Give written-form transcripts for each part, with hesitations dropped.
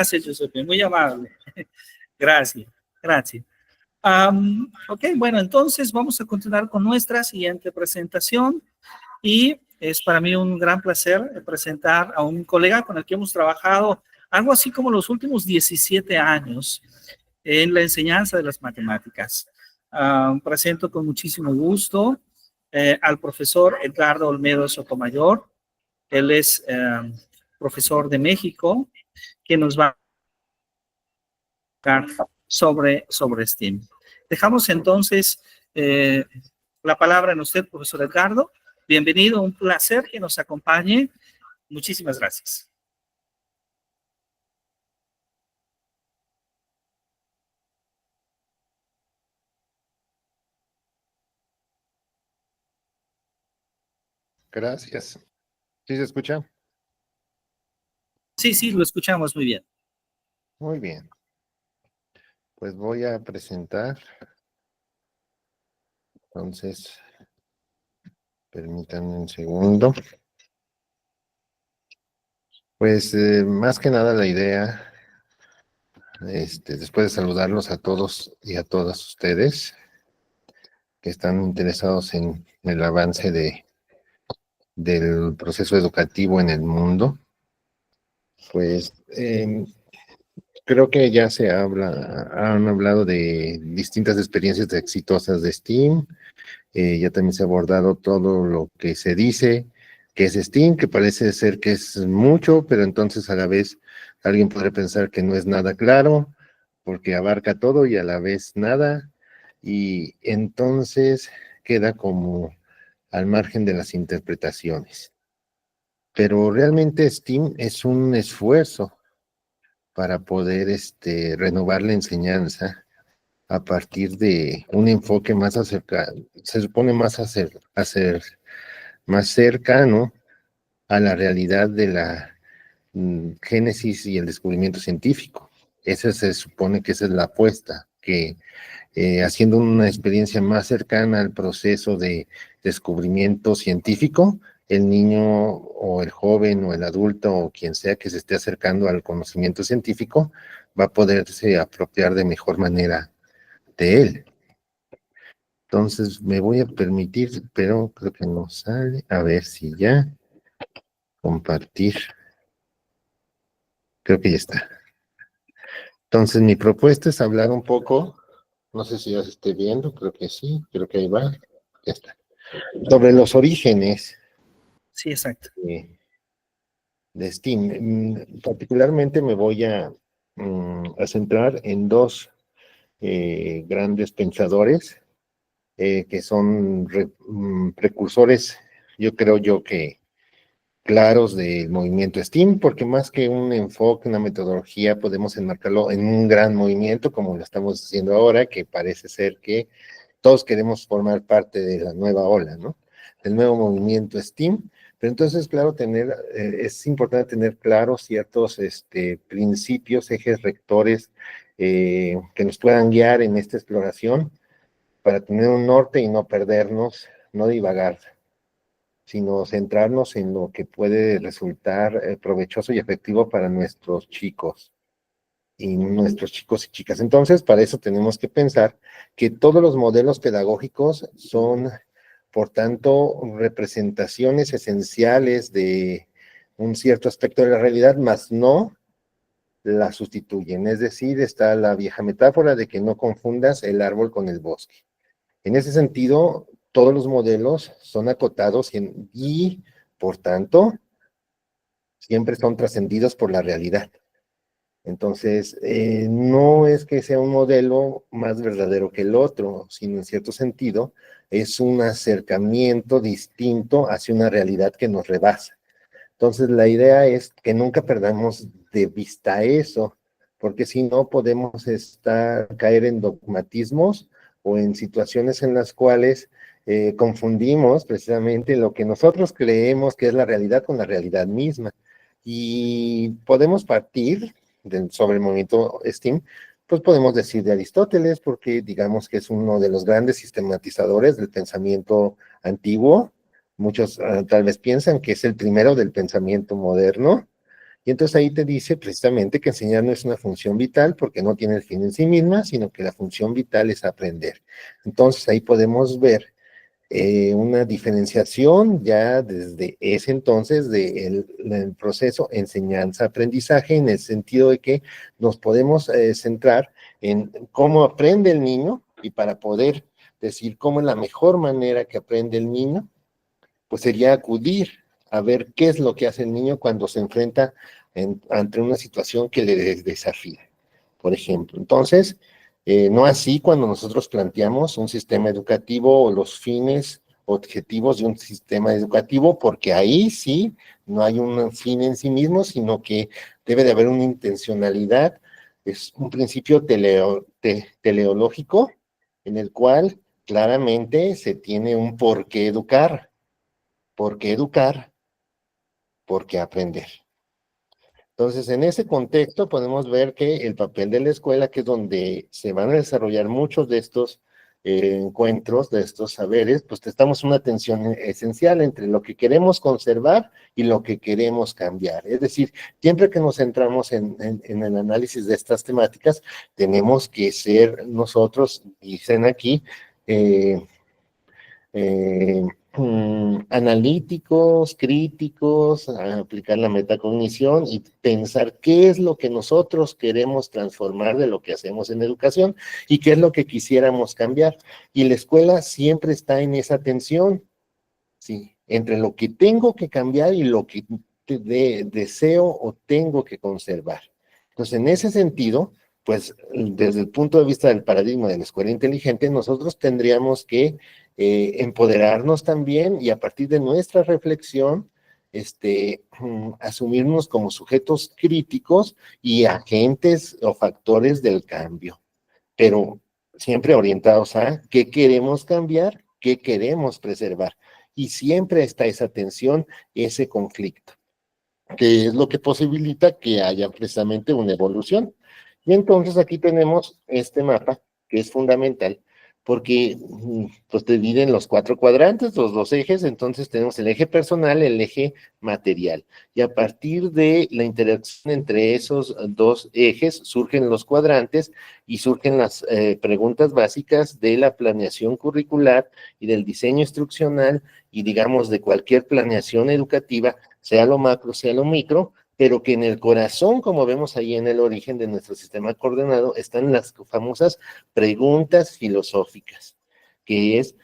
Gracias, Giuseppe, muy amable. Gracias, gracias. Ok, bueno, entonces vamos a continuar con nuestra siguiente presentación y es para mí un gran placer presentar a un colega con el que hemos trabajado algo así como los últimos 17 años en la enseñanza de las matemáticas. Presento con muchísimo gusto al profesor Edgardo Olmedo Sotomayor. Él es profesor de México, que nos va a hablar sobre STEAM. Dejamos entonces la palabra en usted, profesor Edgardo. Bienvenido, un placer que nos acompañe. Muchísimas gracias. Gracias. ¿Sí se escucha? Sí, sí, lo escuchamos muy bien. Muy bien. Pues voy a presentar. Entonces, permítanme un segundo. Pues más que nada la idea, después de saludarlos a todos y a todas ustedes que están interesados en el avance del proceso educativo en el mundo, pues creo que ya han hablado de distintas experiencias exitosas de STEAM. Ya también se ha abordado todo lo que se dice que es STEAM, que parece ser que es mucho, pero entonces a la vez alguien podría pensar que no es nada claro, porque abarca todo y a la vez nada, y entonces queda como al margen de las interpretaciones. Pero realmente STEAM es un esfuerzo para poder renovar la enseñanza a partir de un enfoque más se supone más cercano a la realidad de la génesis y el descubrimiento científico. Esa se supone que esa es la apuesta, que haciendo una experiencia más cercana al proceso de descubrimiento científico, el niño o el joven o el adulto o quien sea que se esté acercando al conocimiento científico va a poderse apropiar de mejor manera de él. Entonces me voy a permitir, pero creo que no sale. A ver si ya compartir. Creo que ya está. Entonces mi propuesta es hablar un poco, no sé si ya se esté viendo, creo que sí, creo que ahí va. Ya está. Sobre los orígenes Sí, exacto. De STEAM. Particularmente me voy a centrar en dos grandes pensadores que son precursores, yo creo que claros del movimiento STEAM, porque más que un enfoque, una metodología, podemos enmarcarlo en un gran movimiento, como lo estamos haciendo ahora, que parece ser que todos queremos formar parte de la nueva ola, ¿no? Del nuevo movimiento STEAM. Pero entonces, claro, es importante tener claros ciertos principios, ejes rectores que nos puedan guiar en esta exploración para tener un norte y no perdernos, no divagar, sino centrarnos en lo que puede resultar provechoso y efectivo para nuestros chicos y chicas. Entonces, para eso tenemos que pensar que todos los modelos pedagógicos son, por tanto, representaciones esenciales de un cierto aspecto de la realidad, mas no la sustituyen. Es decir, está la vieja metáfora de que no confundas el árbol con el bosque. En ese sentido, todos los modelos son acotados y por tanto, siempre son trascendidos por la realidad. Entonces, no es que sea un modelo más verdadero que el otro, sino en cierto sentido es un acercamiento distinto hacia una realidad que nos rebasa. Entonces, la idea es que nunca perdamos de vista eso, porque si no podemos caer en dogmatismos o en situaciones en las cuales confundimos precisamente lo que nosotros creemos que es la realidad con la realidad misma. Y podemos partir sobre el movimiento STEAM, pues podemos decir de Aristóteles, porque digamos que es uno de los grandes sistematizadores del pensamiento antiguo. Muchos tal vez piensan que es el primero del pensamiento moderno, Y entonces ahí te dice precisamente que enseñar no es una función vital porque no tiene el fin en sí misma, sino que la función vital es aprender. Entonces ahí podemos ver una diferenciación ya desde ese entonces del proceso enseñanza-aprendizaje, en el sentido de que nos podemos centrar en cómo aprende el niño, y para poder decir cómo es la mejor manera que aprende el niño, pues sería acudir a ver qué es lo que hace el niño cuando se enfrenta ante una situación que le desafía, por ejemplo. Entonces, no así cuando nosotros planteamos un sistema educativo o los fines objetivos de un sistema educativo, porque ahí sí no hay un fin en sí mismo, sino que debe de haber una intencionalidad, es un principio teleológico en el cual claramente se tiene un por qué educar, por qué aprender. Entonces, en ese contexto podemos ver que el papel de la escuela, que es donde se van a desarrollar muchos de estos encuentros, de estos saberes, pues estamos en una tensión esencial entre lo que queremos conservar y lo que queremos cambiar. Es decir, siempre que nos centramos en el análisis de estas temáticas, tenemos que ser nosotros, dicen aquí, eh, eh, analíticos, críticos, a aplicar la metacognición y pensar qué es lo que nosotros queremos transformar de lo que hacemos en educación y qué es lo que quisiéramos cambiar. Y la escuela siempre está en esa tensión, ¿sí? Entre lo que tengo que cambiar y lo que deseo o tengo que conservar. Entonces, en ese sentido, pues desde el punto de vista del paradigma de la escuela inteligente, nosotros tendríamos que empoderarnos también y a partir de nuestra reflexión, asumirnos como sujetos críticos y agentes o factores del cambio, pero siempre orientados a qué queremos cambiar, qué queremos preservar. Y siempre está esa tensión, ese conflicto, que es lo que posibilita que haya precisamente una evolución. Y entonces aquí tenemos este mapa, que es fundamental, porque pues te dividen los 4 cuadrantes, los 2 ejes, entonces tenemos el eje personal, el eje material. Y a partir de la interacción entre esos 2 ejes surgen los cuadrantes y surgen las preguntas básicas de la planeación curricular y del diseño instruccional y digamos de cualquier planeación educativa, sea lo macro, sea lo micro, pero que en el corazón, como vemos ahí en el origen de nuestro sistema coordenado, están las famosas preguntas filosóficas, que es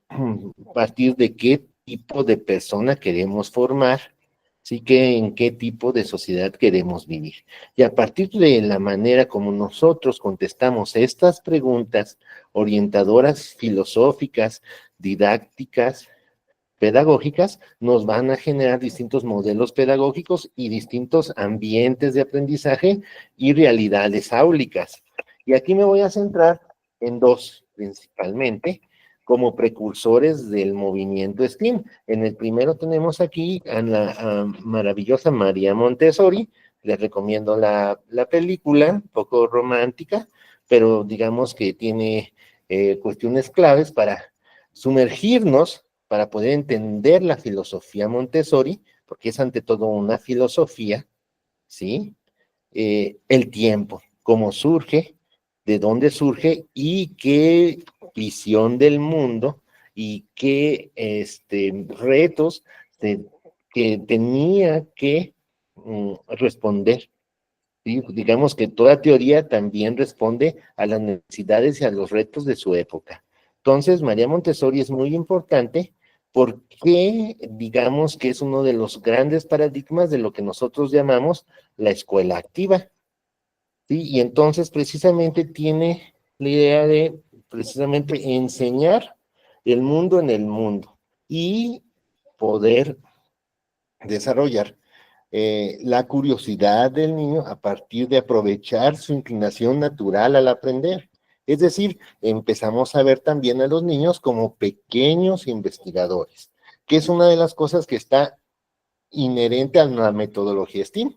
a partir de qué tipo de persona queremos formar, sí que en qué tipo de sociedad queremos vivir. Y a partir de la manera como nosotros contestamos estas preguntas orientadoras, filosóficas, didácticas, pedagógicas, nos van a generar distintos modelos pedagógicos y distintos ambientes de aprendizaje y realidades áulicas. Y aquí me voy a centrar en 2 principalmente, como precursores del movimiento STEAM. En el primero tenemos aquí a la maravillosa María Montessori. Les recomiendo la película, un poco romántica, pero digamos que tiene cuestiones claves para sumergirnos, para poder entender la filosofía Montessori, porque es ante todo una filosofía, ¿sí? El tiempo, cómo surge, de dónde surge y qué visión del mundo y qué retos que tenía que responder. ¿Sí? Digamos que toda teoría también responde a las necesidades y a los retos de su época. Entonces, María Montessori es muy importante porque digamos que es uno de los grandes paradigmas de lo que nosotros llamamos la escuela activa. ¿Sí? Y entonces precisamente tiene la idea de precisamente enseñar el mundo en el mundo y poder desarrollar la curiosidad del niño a partir de aprovechar su inclinación natural al aprender. Es decir, empezamos a ver también a los niños como pequeños investigadores, que es una de las cosas que está inherente a la metodología STEAM.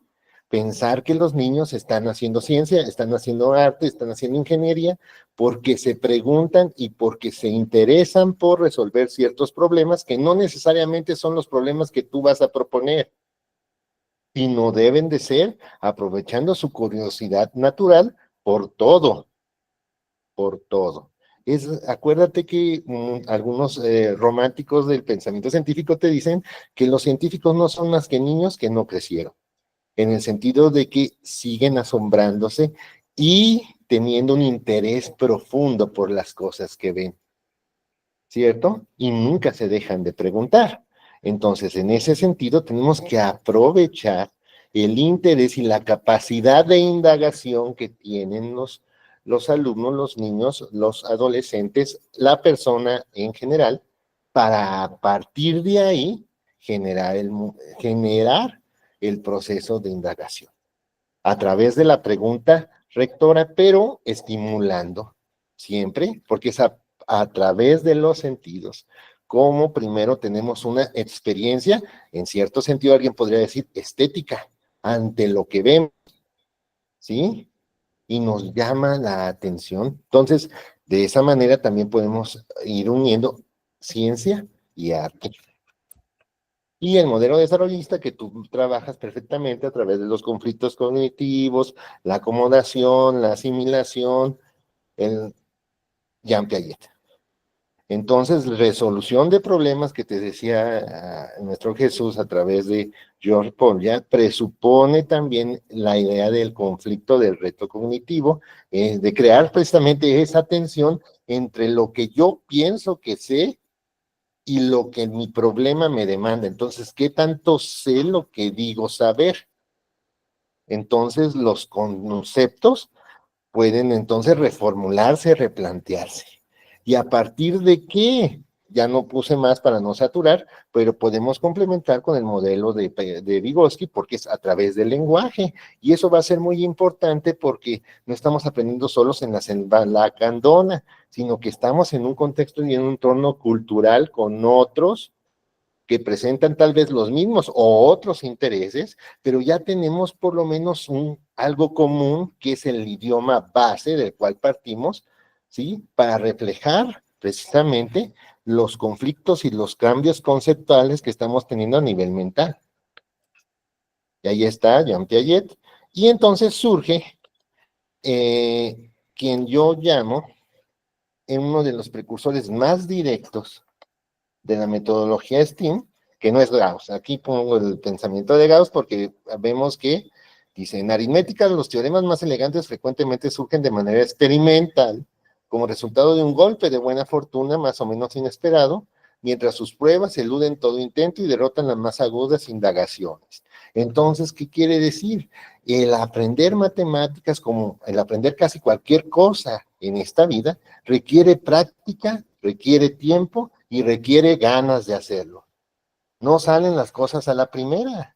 Pensar que los niños están haciendo ciencia, están haciendo arte, están haciendo ingeniería, porque se preguntan y porque se interesan por resolver ciertos problemas que no necesariamente son los problemas que tú vas a proponer. sino deben de ser aprovechando su curiosidad natural por todo, por todo. Acuérdate que algunos románticos del pensamiento científico te dicen que los científicos no son más que niños que no crecieron, en el sentido de que siguen asombrándose y teniendo un interés profundo por las cosas que ven, ¿cierto? Y nunca se dejan de preguntar. Entonces, en ese sentido, tenemos que aprovechar el interés y la capacidad de indagación que tienen los alumnos, los niños, los adolescentes, la persona en general, para a partir de ahí generar el proceso de indagación a través de la pregunta rectora, pero estimulando siempre, porque es a través de los sentidos. Como primero tenemos una experiencia, en cierto sentido alguien podría decir estética, ante lo que vemos, ¿sí? Y nos llama la atención. Entonces, de esa manera también podemos ir uniendo ciencia y arte. Y el modelo desarrollista que tú trabajas perfectamente a través de los conflictos cognitivos, la acomodación, la asimilación, el Jean Piaget. Entonces, resolución de problemas que te decía nuestro Jesús a través de George Paul ya presupone también la idea del conflicto del reto cognitivo, de crear precisamente esa tensión entre lo que yo pienso que sé y lo que mi problema me demanda. Entonces, ¿qué tanto sé lo que digo saber? Entonces, los conceptos pueden entonces reformularse, replantearse. ¿Y a partir de qué? Ya no puse más para no saturar, pero podemos complementar con el modelo de Vygotsky porque es a través del lenguaje. Y eso va a ser muy importante porque no estamos aprendiendo solos en la selva lacandona, sino que estamos en un contexto y en un entorno cultural con otros que presentan tal vez los mismos o otros intereses, pero ya tenemos por lo menos algo común que es el idioma base del cual partimos, ¿sí? Para reflejar precisamente los conflictos y los cambios conceptuales que estamos teniendo a nivel mental. Y ahí está Jean Piaget. Y entonces surge quien yo llamo en uno de los precursores más directos de la metodología STEAM, que no es Gauss. Aquí pongo el pensamiento de Gauss porque vemos que, dice, en aritmética los teoremas más elegantes frecuentemente surgen de manera experimental, como resultado de un golpe de buena fortuna más o menos inesperado, mientras sus pruebas eluden todo intento y derrotan las más agudas indagaciones. Entonces, ¿qué quiere decir? El aprender matemáticas, como el aprender casi cualquier cosa en esta vida, requiere práctica, requiere tiempo y requiere ganas de hacerlo. No salen las cosas a la primera.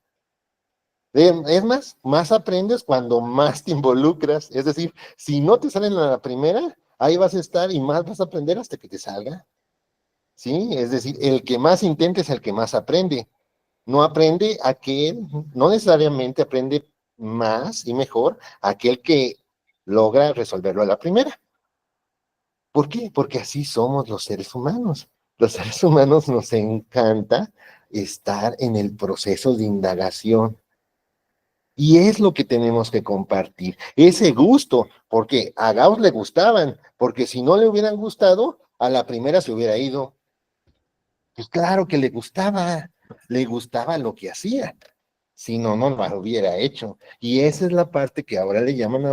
Es más aprendes cuando más te involucras. Es decir, si no te salen a la primera, ahí vas a estar y más vas a aprender hasta que te salga. ¿Sí? Es decir, el que más intente es el que más aprende. No aprende aquel, no necesariamente aprende más y mejor aquel que logra resolverlo a la primera. ¿Por qué? Porque así somos los seres humanos. Los seres humanos nos encanta estar en el proceso de indagación. Y es lo que tenemos que compartir, ese gusto, porque a Gauss le gustaban, porque si no le hubieran gustado, a la primera se hubiera ido. Pues claro que le gustaba lo que hacía, si no, no lo hubiera hecho. Y esa es la parte que ahora le llaman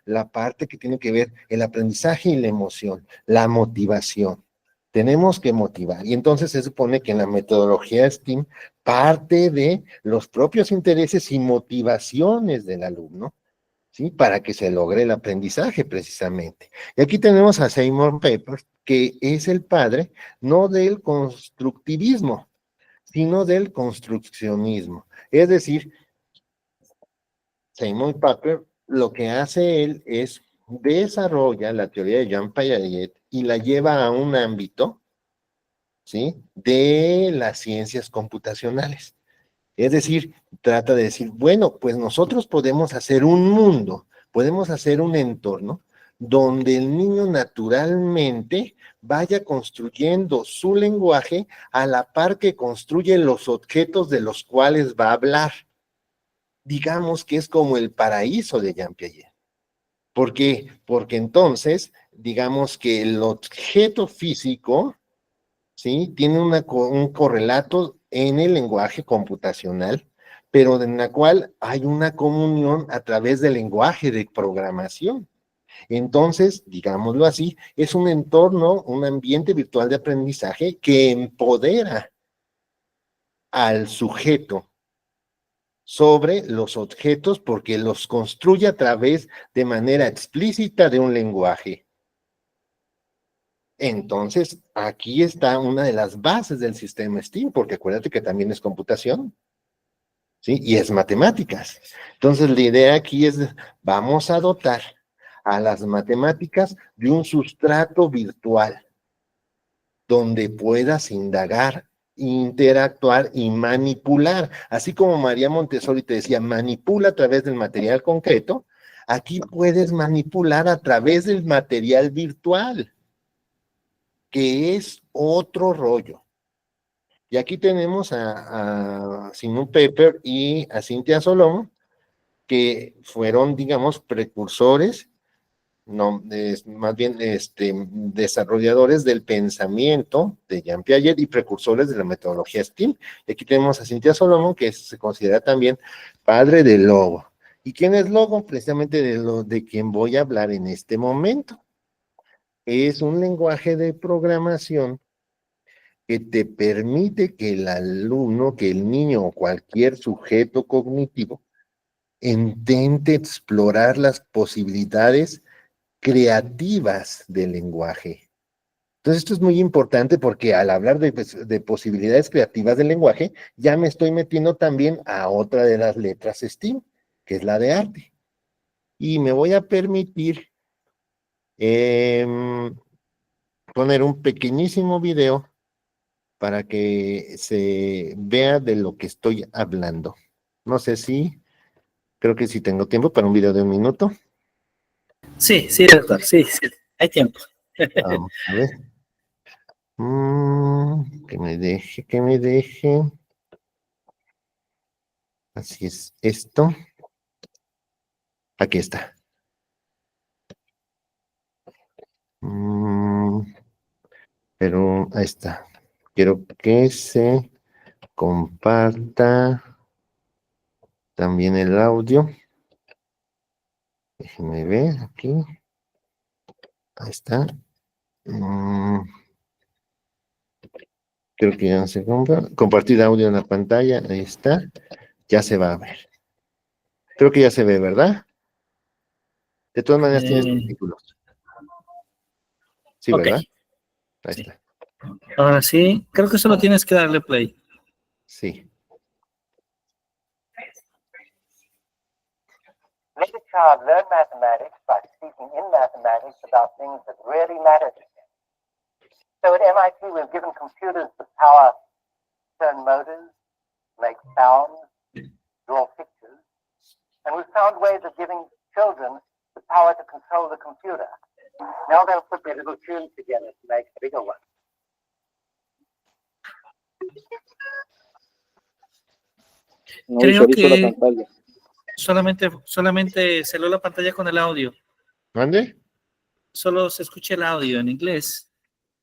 la parte que tiene que ver el aprendizaje y la emoción, la motivación. Tenemos que motivar. Y entonces se supone que en la metodología STEAM parte de los propios intereses y motivaciones del alumno, ¿sí? Para que se logre el aprendizaje precisamente. Y aquí tenemos a Seymour Papert, que es el padre no del constructivismo, sino del construccionismo. Es decir, Seymour Papert lo que hace él es desarrolla la teoría de Jean Piaget y la lleva a un ámbito, ¿sí? De las ciencias computacionales. Es decir, trata de decir, bueno, pues nosotros podemos hacer un mundo, podemos hacer un entorno donde el niño naturalmente vaya construyendo su lenguaje a la par que construye los objetos de los cuales va a hablar. digamos que es como el paraíso de Jean Piaget. ¿Por qué? Porque entonces, digamos que el objeto físico, ¿sí? Tiene un correlato en el lenguaje computacional, pero en la cual hay una comunión a través del lenguaje de programación. Entonces, digámoslo así, es un entorno, un ambiente virtual de aprendizaje que empodera al sujeto sobre los objetos porque los construye a través de manera explícita de un lenguaje. Entonces, aquí está una de las bases del sistema STEAM, porque acuérdate que también es computación, ¿sí? Y es matemáticas. Entonces, la idea aquí es, vamos a dotar a las matemáticas de un sustrato virtual donde puedas indagar, interactuar y manipular. Así como María Montessori te decía, manipula a través del material concreto, aquí puedes manipular a través del material virtual, que es otro rollo. Y aquí tenemos a Simon Pepper y a Cynthia Solomon, que fueron, digamos, precursores, no, más bien desarrolladores del pensamiento de Jean Piaget y precursores de la metodología STEAM. Y aquí tenemos a Cynthia Solomon, que se considera también padre del logo. ¿Y quién es logo? Precisamente de quien voy a hablar en este momento. Es un lenguaje de programación que te permite que el alumno, que el niño o cualquier sujeto cognitivo intente explorar las posibilidades creativas del lenguaje. Entonces, esto es muy importante porque al hablar de posibilidades creativas del lenguaje, ya me estoy metiendo también a otra de las letras STEAM, que es la de arte. Y me voy a permitir poner un pequeñísimo video para que se vea de lo que estoy hablando. No sé si, creo que sí tengo tiempo para un video de 1 minuto. Sí, sí, doctor, sí, sí, hay tiempo. Vamos a ver. Que me deje, que me deje. Así es esto. Aquí está. Pero ahí está. Quiero que se comparta también el audio. Déjenme ver aquí. Ahí está. Creo que ya se compra. Compartir audio en la pantalla. Ahí está. Ya se va a ver. Creo que ya se ve, ¿verdad? De todas maneras tiene subtítulos. Sí, Ok, ¿verdad? Ahí sí. está. Ahora sí, creo que solo tienes que darle play. Sí. Let a child learn mathematics by speaking in mathematics about things that really matter to him. So at MIT, we've given computers the power to turn motors, make sounds, draw pictures, and we've found ways of giving children the power to control the computer. Now they'll put their little tunes together to make a bigger one. Creo que solamente cerró la pantalla con el audio. ¿Mande? Solo se escucha el audio en inglés,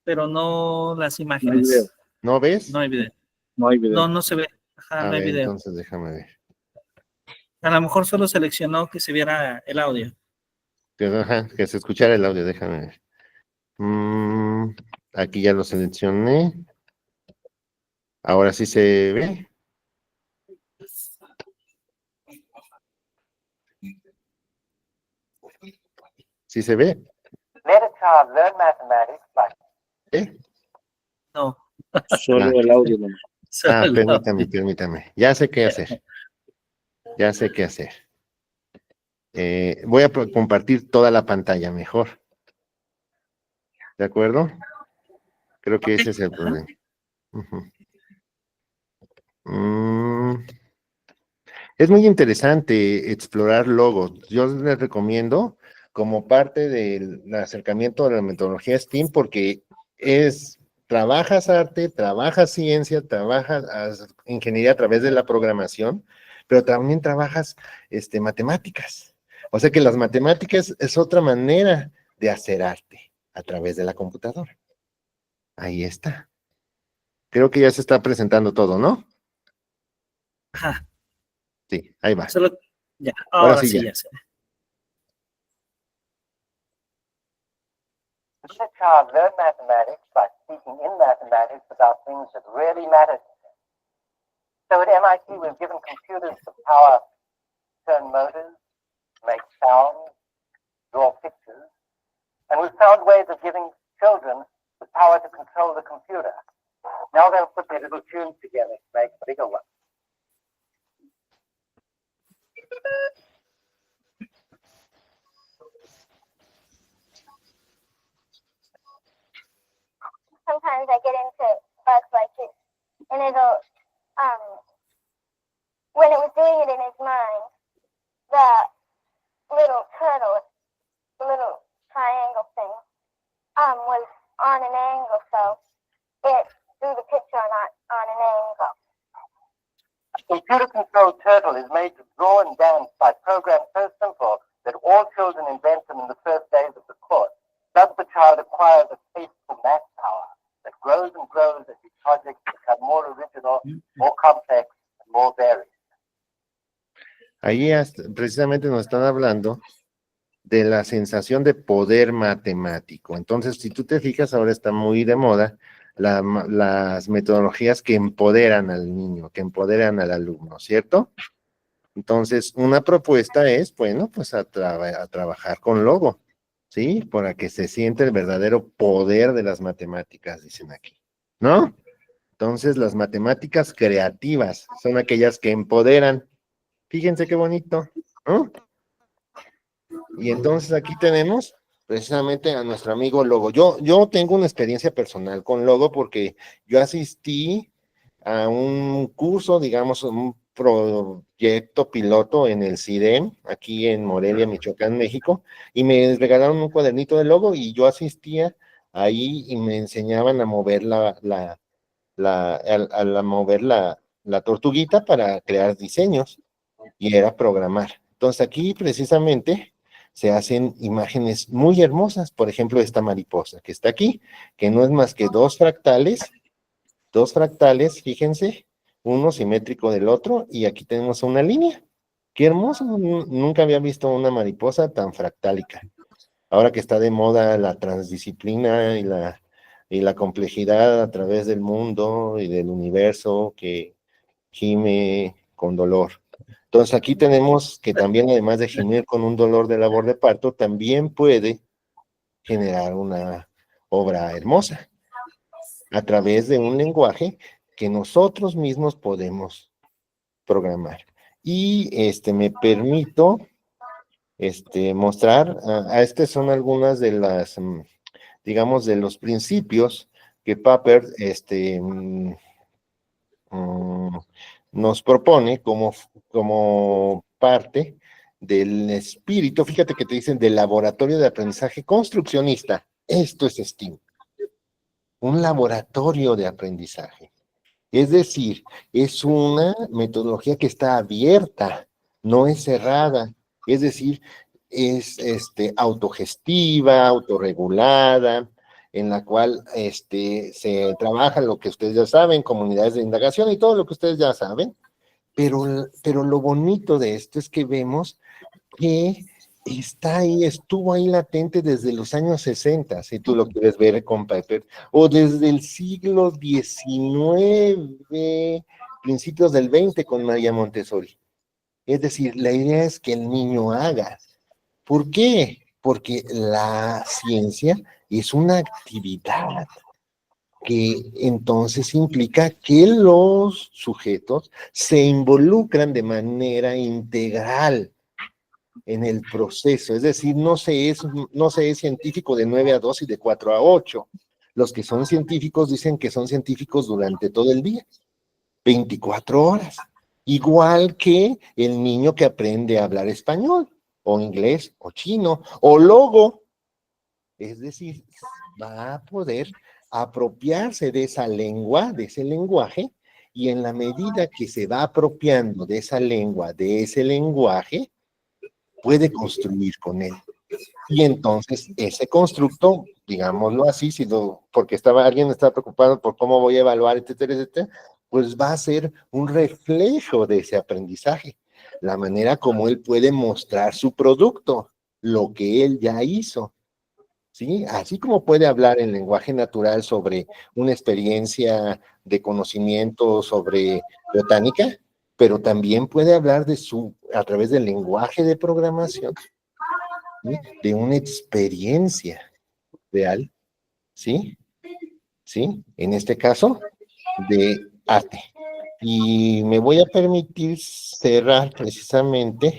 pero no las imágenes. ¿No ves? No hay video. No hay video. No, no se ve. Ajá, A no hay ver, video. entonces déjame ver. A lo mejor solo seleccionó que se viera el audio. Ajá, que se escuchara el audio, déjame ver. Aquí ya lo seleccioné. Ahora sí se ve. ¿Sí se ve? Let a child learn mathematics by No. Solo el audio nomás. Solo el Permítame, audio. permítame. Ya sé qué hacer. Ya sé qué hacer. Voy a compartir toda la pantalla mejor. ¿De acuerdo? Creo que ese es el problema. Ujú. Es muy interesante explorar logos. Yo les recomiendo como parte del acercamiento a la metodología STEAM porque trabajas arte, trabajas ciencia, trabajas ingeniería a través de la programación, pero también trabajas matemáticas. O sea que las matemáticas es otra manera de hacer arte a través de la computadora. Ahí está. Creo que ya se está presentando todo, ¿no? Ajá. Sí, ahí va. Ya, Ahora ahora sí sí, ya. ya sé. Let a child learn mathematics by speaking in mathematics about things that really matter to them. So at MIT, we've given computers the power to turn motors, make sounds, draw pictures, and we've found ways of giving children the power to control the computer. Now they'll put their little tunes together to make bigger ones. Sometimes I get into bugs like this, and it'll, when it was doing it in his mind, the little turtle, the little triangle thing, was on an angle, so it drew the picture on an angle. A computer-controlled turtle is made to draw and dance by programs so simple that all children invent them in the first days of the course. Thus the child acquires a taste for math power that grows and grows as his projects become more original, more complex, and more varied. Ahí precisamente nos están hablando de la sensación de poder matemático. Entonces, si tú te fijas, ahora está muy de moda las metodologías que empoderan al niño, que empoderan al alumno, ¿cierto? Entonces, una propuesta es, bueno, pues a trabajar con logo, ¿sí? Para que se siente el verdadero poder de las matemáticas, dicen aquí, ¿no? Entonces, las matemáticas creativas son aquellas que empoderan. Fíjense qué bonito, ¿no? Y entonces aquí tenemos precisamente a nuestro amigo Logo. Yo tengo una experiencia personal con Logo porque yo asistí a un curso, digamos, un proyecto piloto en el CIDEM, aquí en Morelia, Michoacán, México, y me regalaron un cuadernito de Logo y yo asistía ahí y me enseñaban a mover la tortuguita para crear diseños y era programar. Entonces aquí precisamente se hacen imágenes muy hermosas, por ejemplo esta mariposa que está aquí, que no es más que dos fractales, fíjense, uno simétrico del otro, y aquí tenemos una línea. Qué hermoso, nunca había visto una mariposa tan fractálica. Ahora que está de moda la transdisciplina y la complejidad a través del mundo y del universo que gime con dolor. Entonces aquí tenemos que también, además de gemir con un dolor de labor de parto, también puede generar una obra hermosa a través de un lenguaje que nosotros mismos podemos programar. Y me permito mostrar, estas son algunas de las, digamos, de los principios que Papert nos propone como parte del espíritu. Fíjate que te dicen del laboratorio de aprendizaje construccionista. Esto es STEAM, un laboratorio de aprendizaje. Es decir, es una metodología que está abierta, no es cerrada. Es decir, es autogestiva, autorregulada, en la cual se trabaja lo que ustedes ya saben, comunidades de indagación y todo lo que ustedes ya saben, pero lo bonito de esto es que vemos que estuvo ahí latente desde los años 60, si tú lo quieres ver con Piper, o desde el siglo XIX, principios del XX con María Montessori. Es decir, la idea es que el niño haga. ¿Por qué? Porque la ciencia es una actividad que entonces implica que los sujetos se involucran de manera integral en el proceso, es decir, no se es científico de 9 a 2 y de 4 a 8. Los que son científicos dicen que son científicos durante todo el día, 24 horas, igual que el niño que aprende a hablar español, o inglés, o chino, o logo, es decir, va a poder apropiarse de esa lengua, de ese lenguaje, Y en la medida que se va apropiando de esa lengua, de ese lenguaje, puede construir con él. Y entonces ese constructo, digámoslo así, porque alguien está preocupado por cómo voy a evaluar, etcétera, etcétera, pues va a ser un reflejo de ese aprendizaje, la manera como él puede mostrar su producto, lo que él ya hizo, ¿sí? Así como puede hablar en lenguaje natural sobre una experiencia de conocimiento sobre botánica, pero también puede hablar a través del lenguaje de programación, ¿sí? De una experiencia real, ¿sí? ¿Sí? En este caso, de arte. Y me voy a permitir cerrar precisamente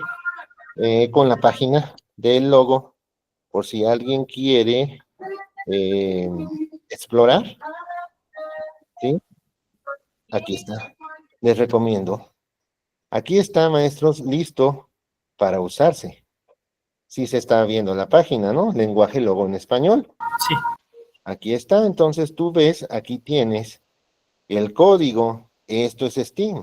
con la página del logo, por si alguien quiere explorar, ¿sí? Aquí está. Les recomiendo. Aquí está, maestros, listo para usarse. Sí se está viendo la página, ¿no? Lenguaje logo en español. Sí. Aquí está, entonces tú ves, aquí tienes el código, esto es Steam,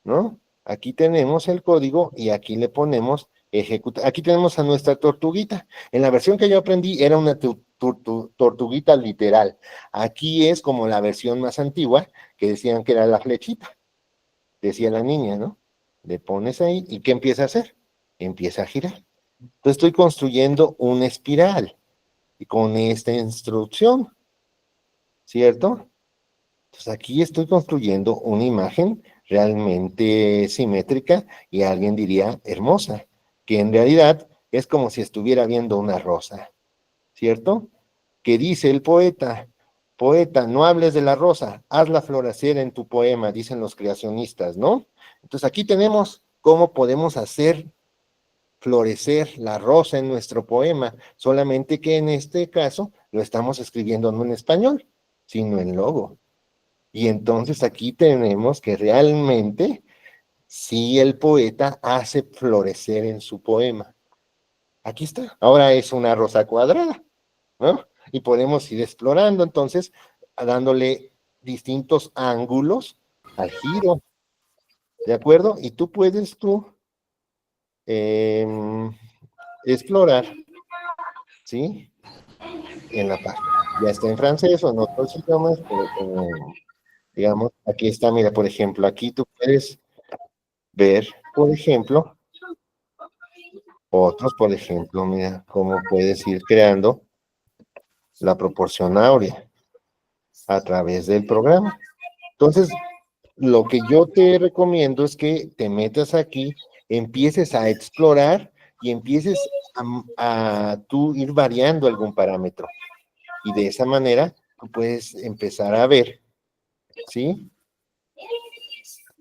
¿no? Aquí tenemos el código y aquí le ponemos ejecutar. Aquí tenemos a nuestra tortuguita. En la versión que yo aprendí era una tortuguita literal. Aquí es como la versión más antigua, que decían que era la flechita. Decía la niña, ¿no? Le pones ahí y ¿qué empieza a hacer? Empieza a girar. Entonces estoy construyendo una espiral y con esta instrucción, ¿cierto? Entonces aquí estoy construyendo una imagen realmente simétrica y alguien diría hermosa, que en realidad es como si estuviera viendo una rosa, ¿cierto? Que dice el poeta, poeta, no hables de la rosa, hazla florecer en tu poema, dicen los creacionistas, ¿no? Entonces aquí tenemos cómo podemos hacer florecer la rosa en nuestro poema, solamente que en este caso lo estamos escribiendo no en español, sino en logo. Y entonces aquí tenemos que realmente, sí, el poeta hace florecer en su poema. Aquí está. Ahora es una rosa cuadrada, ¿no? Y podemos ir explorando, entonces, dándole distintos ángulos al giro, ¿de acuerdo? Y tú puedes explorar, ¿sí? En la página. Ya está en francés o en otros idiomas, pero digamos, aquí está, mira, por ejemplo, aquí tú puedes ver, por ejemplo, otros, por ejemplo, mira, cómo puedes ir creando la proporción áurea a través del programa. Entonces, lo que yo te recomiendo es que te metas aquí, empieces a explorar y empieces a tú ir variando algún parámetro. Y de esa manera, tú puedes empezar a ver, ¿sí?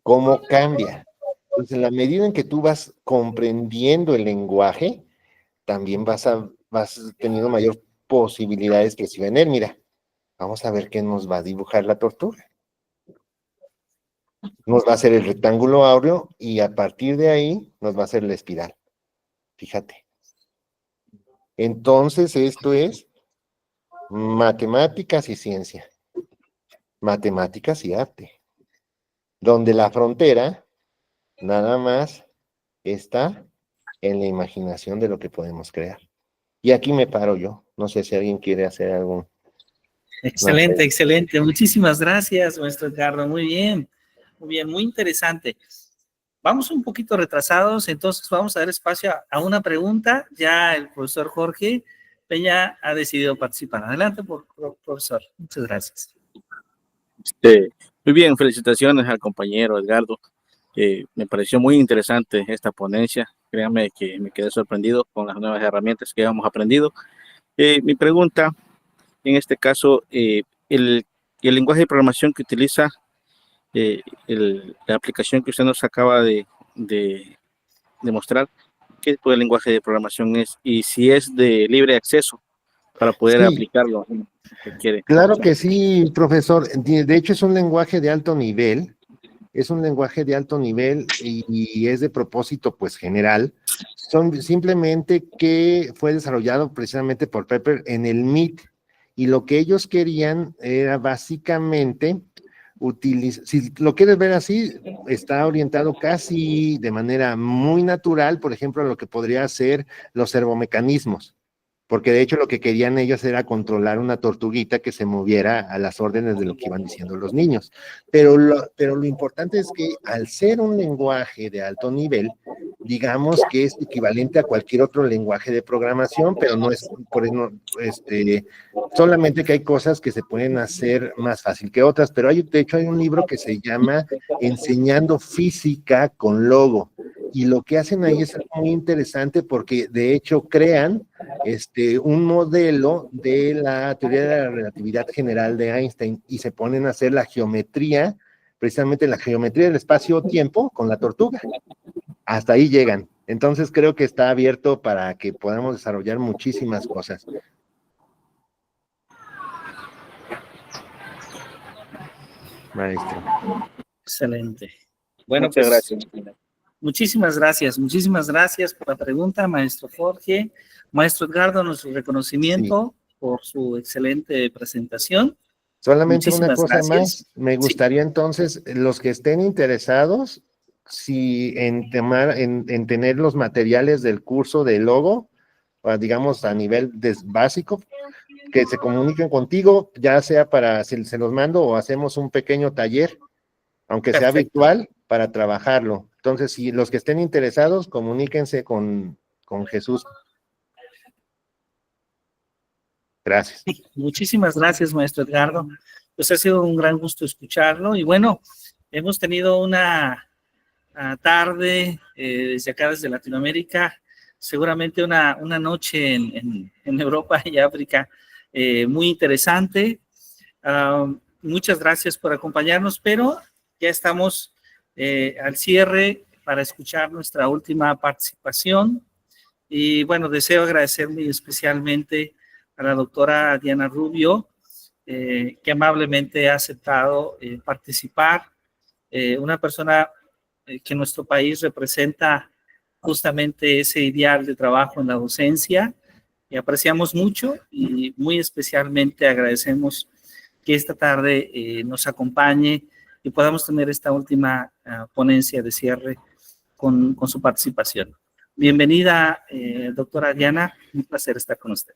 Cómo cambia. Entonces, en la medida en que tú vas comprendiendo el lenguaje, también vas teniendo mayor posibilidades que si en él. Mira, vamos a ver qué nos va a dibujar la tortuga. Nos va a hacer el rectángulo áureo y a partir de ahí nos va a hacer la espiral. Fíjate. Entonces, esto es matemáticas y ciencia. Matemáticas y arte. Donde la frontera nada más está en la imaginación de lo que podemos crear. Y aquí me paro yo. No sé si alguien quiere hacer algo. Excelente, excelente. Muchísimas gracias, maestro Edgardo. Muy bien, muy interesante. Vamos un poquito retrasados, entonces vamos a dar espacio a una pregunta. Ya el profesor Jorge Peña ha decidido participar. Adelante, profesor. Muchas gracias. Muy bien, felicitaciones al compañero Edgardo. Me pareció muy interesante esta ponencia. Créanme que me quedé sorprendido con las nuevas herramientas que hemos aprendido. Mi pregunta, en este caso, el lenguaje de programación que utiliza, la aplicación que usted nos acaba de mostrar, ¿qué tipo de lenguaje de programación es? Y si es de libre acceso para poder aplicarlo. Que quiere. Claro que sí, profesor. De hecho, es un lenguaje de alto nivel. Es un lenguaje de alto nivel y es de propósito, pues, general. Simplemente que fue desarrollado precisamente por Pepper en el MIT. Y lo que ellos querían era básicamente si lo quieres ver así, está orientado casi de manera muy natural, por ejemplo, a lo que podría ser los servomecanismos, porque de hecho lo que querían ellos era controlar una tortuguita que se moviera a las órdenes de lo que iban diciendo los niños. Pero lo importante es que al ser un lenguaje de alto nivel, digamos que es equivalente a cualquier otro lenguaje de programación, pero no es, solamente que hay cosas que se pueden hacer más fácil que otras, pero de hecho hay un libro que se llama Enseñando Física con Logo, y lo que hacen ahí es algo muy interesante porque de hecho crean un modelo de la teoría de la relatividad general de Einstein y se ponen a hacer la geometría, precisamente la geometría del espacio-tiempo con la tortuga. Hasta ahí llegan. Entonces creo que está abierto para que podamos desarrollar muchísimas cosas. Maestro. Excelente. Bueno, Muchas pues, gracias. muchísimas gracias por la pregunta, maestro Jorge. Maestro Edgardo, nuestro reconocimiento por su excelente presentación. Solamente una Muchísimas cosa gracias. más, me gustaría entonces, los que estén interesados, si en tener los materiales del curso de logo, digamos a nivel básico, que se comuniquen contigo, ya sea para si se los mando o hacemos un pequeño taller, aunque sea Perfecto. virtual, para trabajarlo. Entonces, si los que estén interesados, comuníquense con Jesús. Gracias. Muchísimas gracias, maestro Edgardo. Pues ha sido un gran gusto escucharlo. Y bueno, hemos tenido una tarde desde acá, desde Latinoamérica, seguramente una noche en Europa y África muy interesante. Muchas gracias por acompañarnos, pero ya estamos al cierre para escuchar nuestra última participación. Y bueno, deseo agradecer muy especialmente a la doctora Diana Rubio, que amablemente ha aceptado participar. Una persona que en nuestro país representa justamente ese ideal de trabajo en la docencia, y apreciamos mucho y muy especialmente agradecemos que esta tarde nos acompañe y podamos tener esta última ponencia de cierre con su participación. Bienvenida, doctora Diana, un placer estar con usted.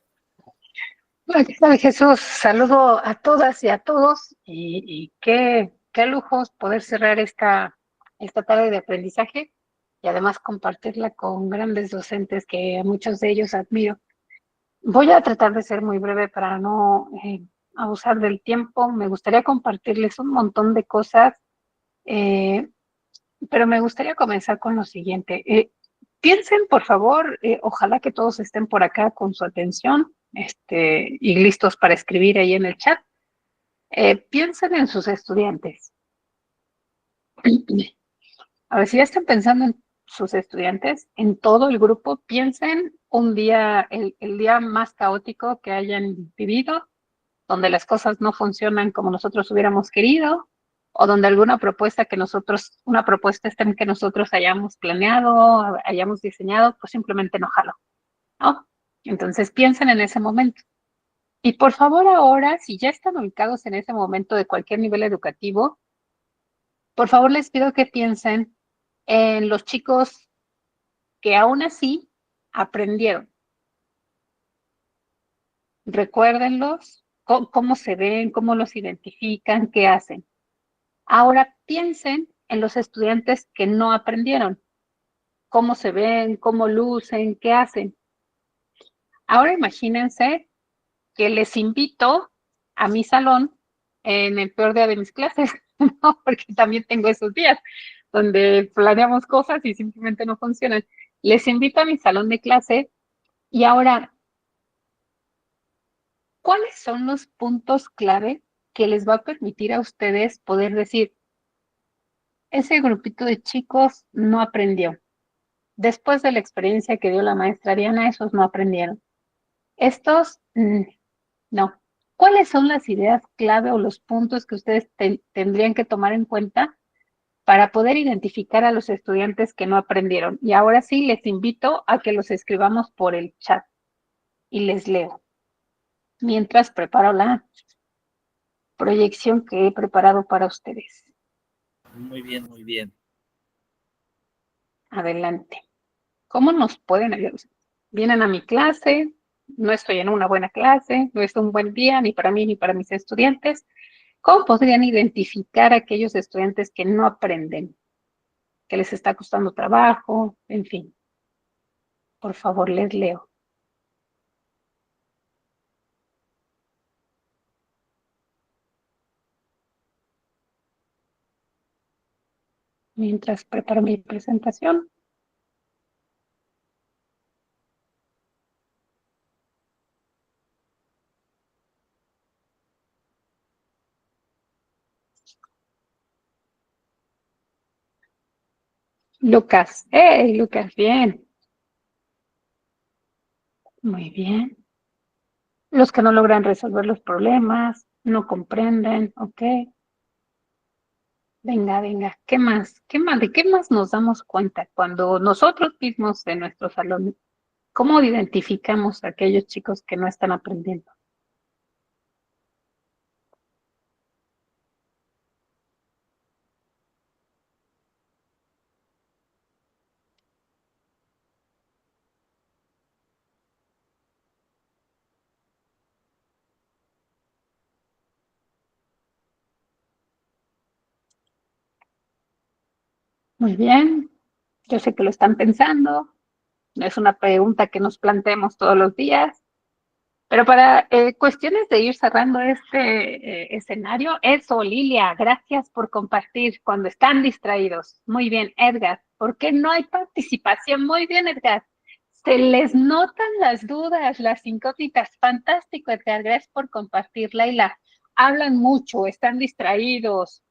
Hola, ¿qué tal, Jesús? Saludo a todas y a todos y qué lujos poder cerrar esta tarde de aprendizaje y además compartirla con grandes docentes que a muchos de ellos admiro. Voy a tratar de ser muy breve para no abusar del tiempo. Me gustaría compartirles un montón de cosas, pero me gustaría comenzar con lo siguiente. Piensen, por favor, ojalá que todos estén por acá con su atención y listos para escribir ahí en el chat. Piensen en sus estudiantes. A ver, si ya están pensando en sus estudiantes, en todo el grupo, piensen un día, el día más caótico que hayan vivido, donde las cosas no funcionan como nosotros hubiéramos querido, o donde alguna propuesta una propuesta STEM que nosotros hayamos planeado, hayamos diseñado, pues simplemente no jaló, ¿no? Entonces piensen en ese momento. Y por favor ahora, si ya están ubicados en ese momento de cualquier nivel educativo, por favor les pido que piensen en los chicos que aún así aprendieron. Recuérdenlos, cómo se ven, cómo los identifican, qué hacen. Ahora piensen en los estudiantes que no aprendieron, cómo se ven, cómo lucen, qué hacen. Ahora imagínense que les invito a mi salón en el peor día de mis clases, ¿no? Porque también tengo esos días donde planeamos cosas y simplemente no funcionan. Les invito a mi salón de clase y ahora, ¿cuáles son los puntos clave que les va a permitir a ustedes poder decir, ese grupito de chicos no aprendió? Después de la experiencia que dio la maestra Diana, esos no aprendieron. Estos, no. ¿Cuáles son las ideas clave o los puntos que ustedes tendrían que tomar en cuenta para poder identificar a los estudiantes que no aprendieron? Y ahora sí, les invito a que los escribamos por el chat y les leo. Mientras preparo la proyección que he preparado para ustedes. Muy bien, muy bien. Adelante. ¿Cómo nos pueden ayudar? Vienen a mi clase, no estoy en una buena clase, no es un buen día ni para mí ni para mis estudiantes. ¿Cómo podrían identificar a aquellos estudiantes que no aprenden, que les está costando trabajo, en fin? Por favor, les leo. Mientras preparo mi presentación. Lucas, ¡hey, Lucas! Bien. Muy bien. Los que no logran resolver los problemas, no comprenden, ¿ok? Venga, venga, ¿qué más? ¿Qué más? ¿De qué más nos damos cuenta cuando nosotros mismos de nuestro salón, cómo identificamos a aquellos chicos que no están aprendiendo? Muy bien, yo sé que lo están pensando, no es una pregunta que nos planteemos todos los días, pero para cuestiones de ir cerrando este escenario, eso, Lilia, gracias por compartir cuando están distraídos. Muy bien, Edgar, ¿por qué no hay participación? Muy bien, Edgar. Se les notan las dudas, las incógnitas. Fantástico, Edgar, gracias por compartir, Laila. Hablan mucho, están distraídos,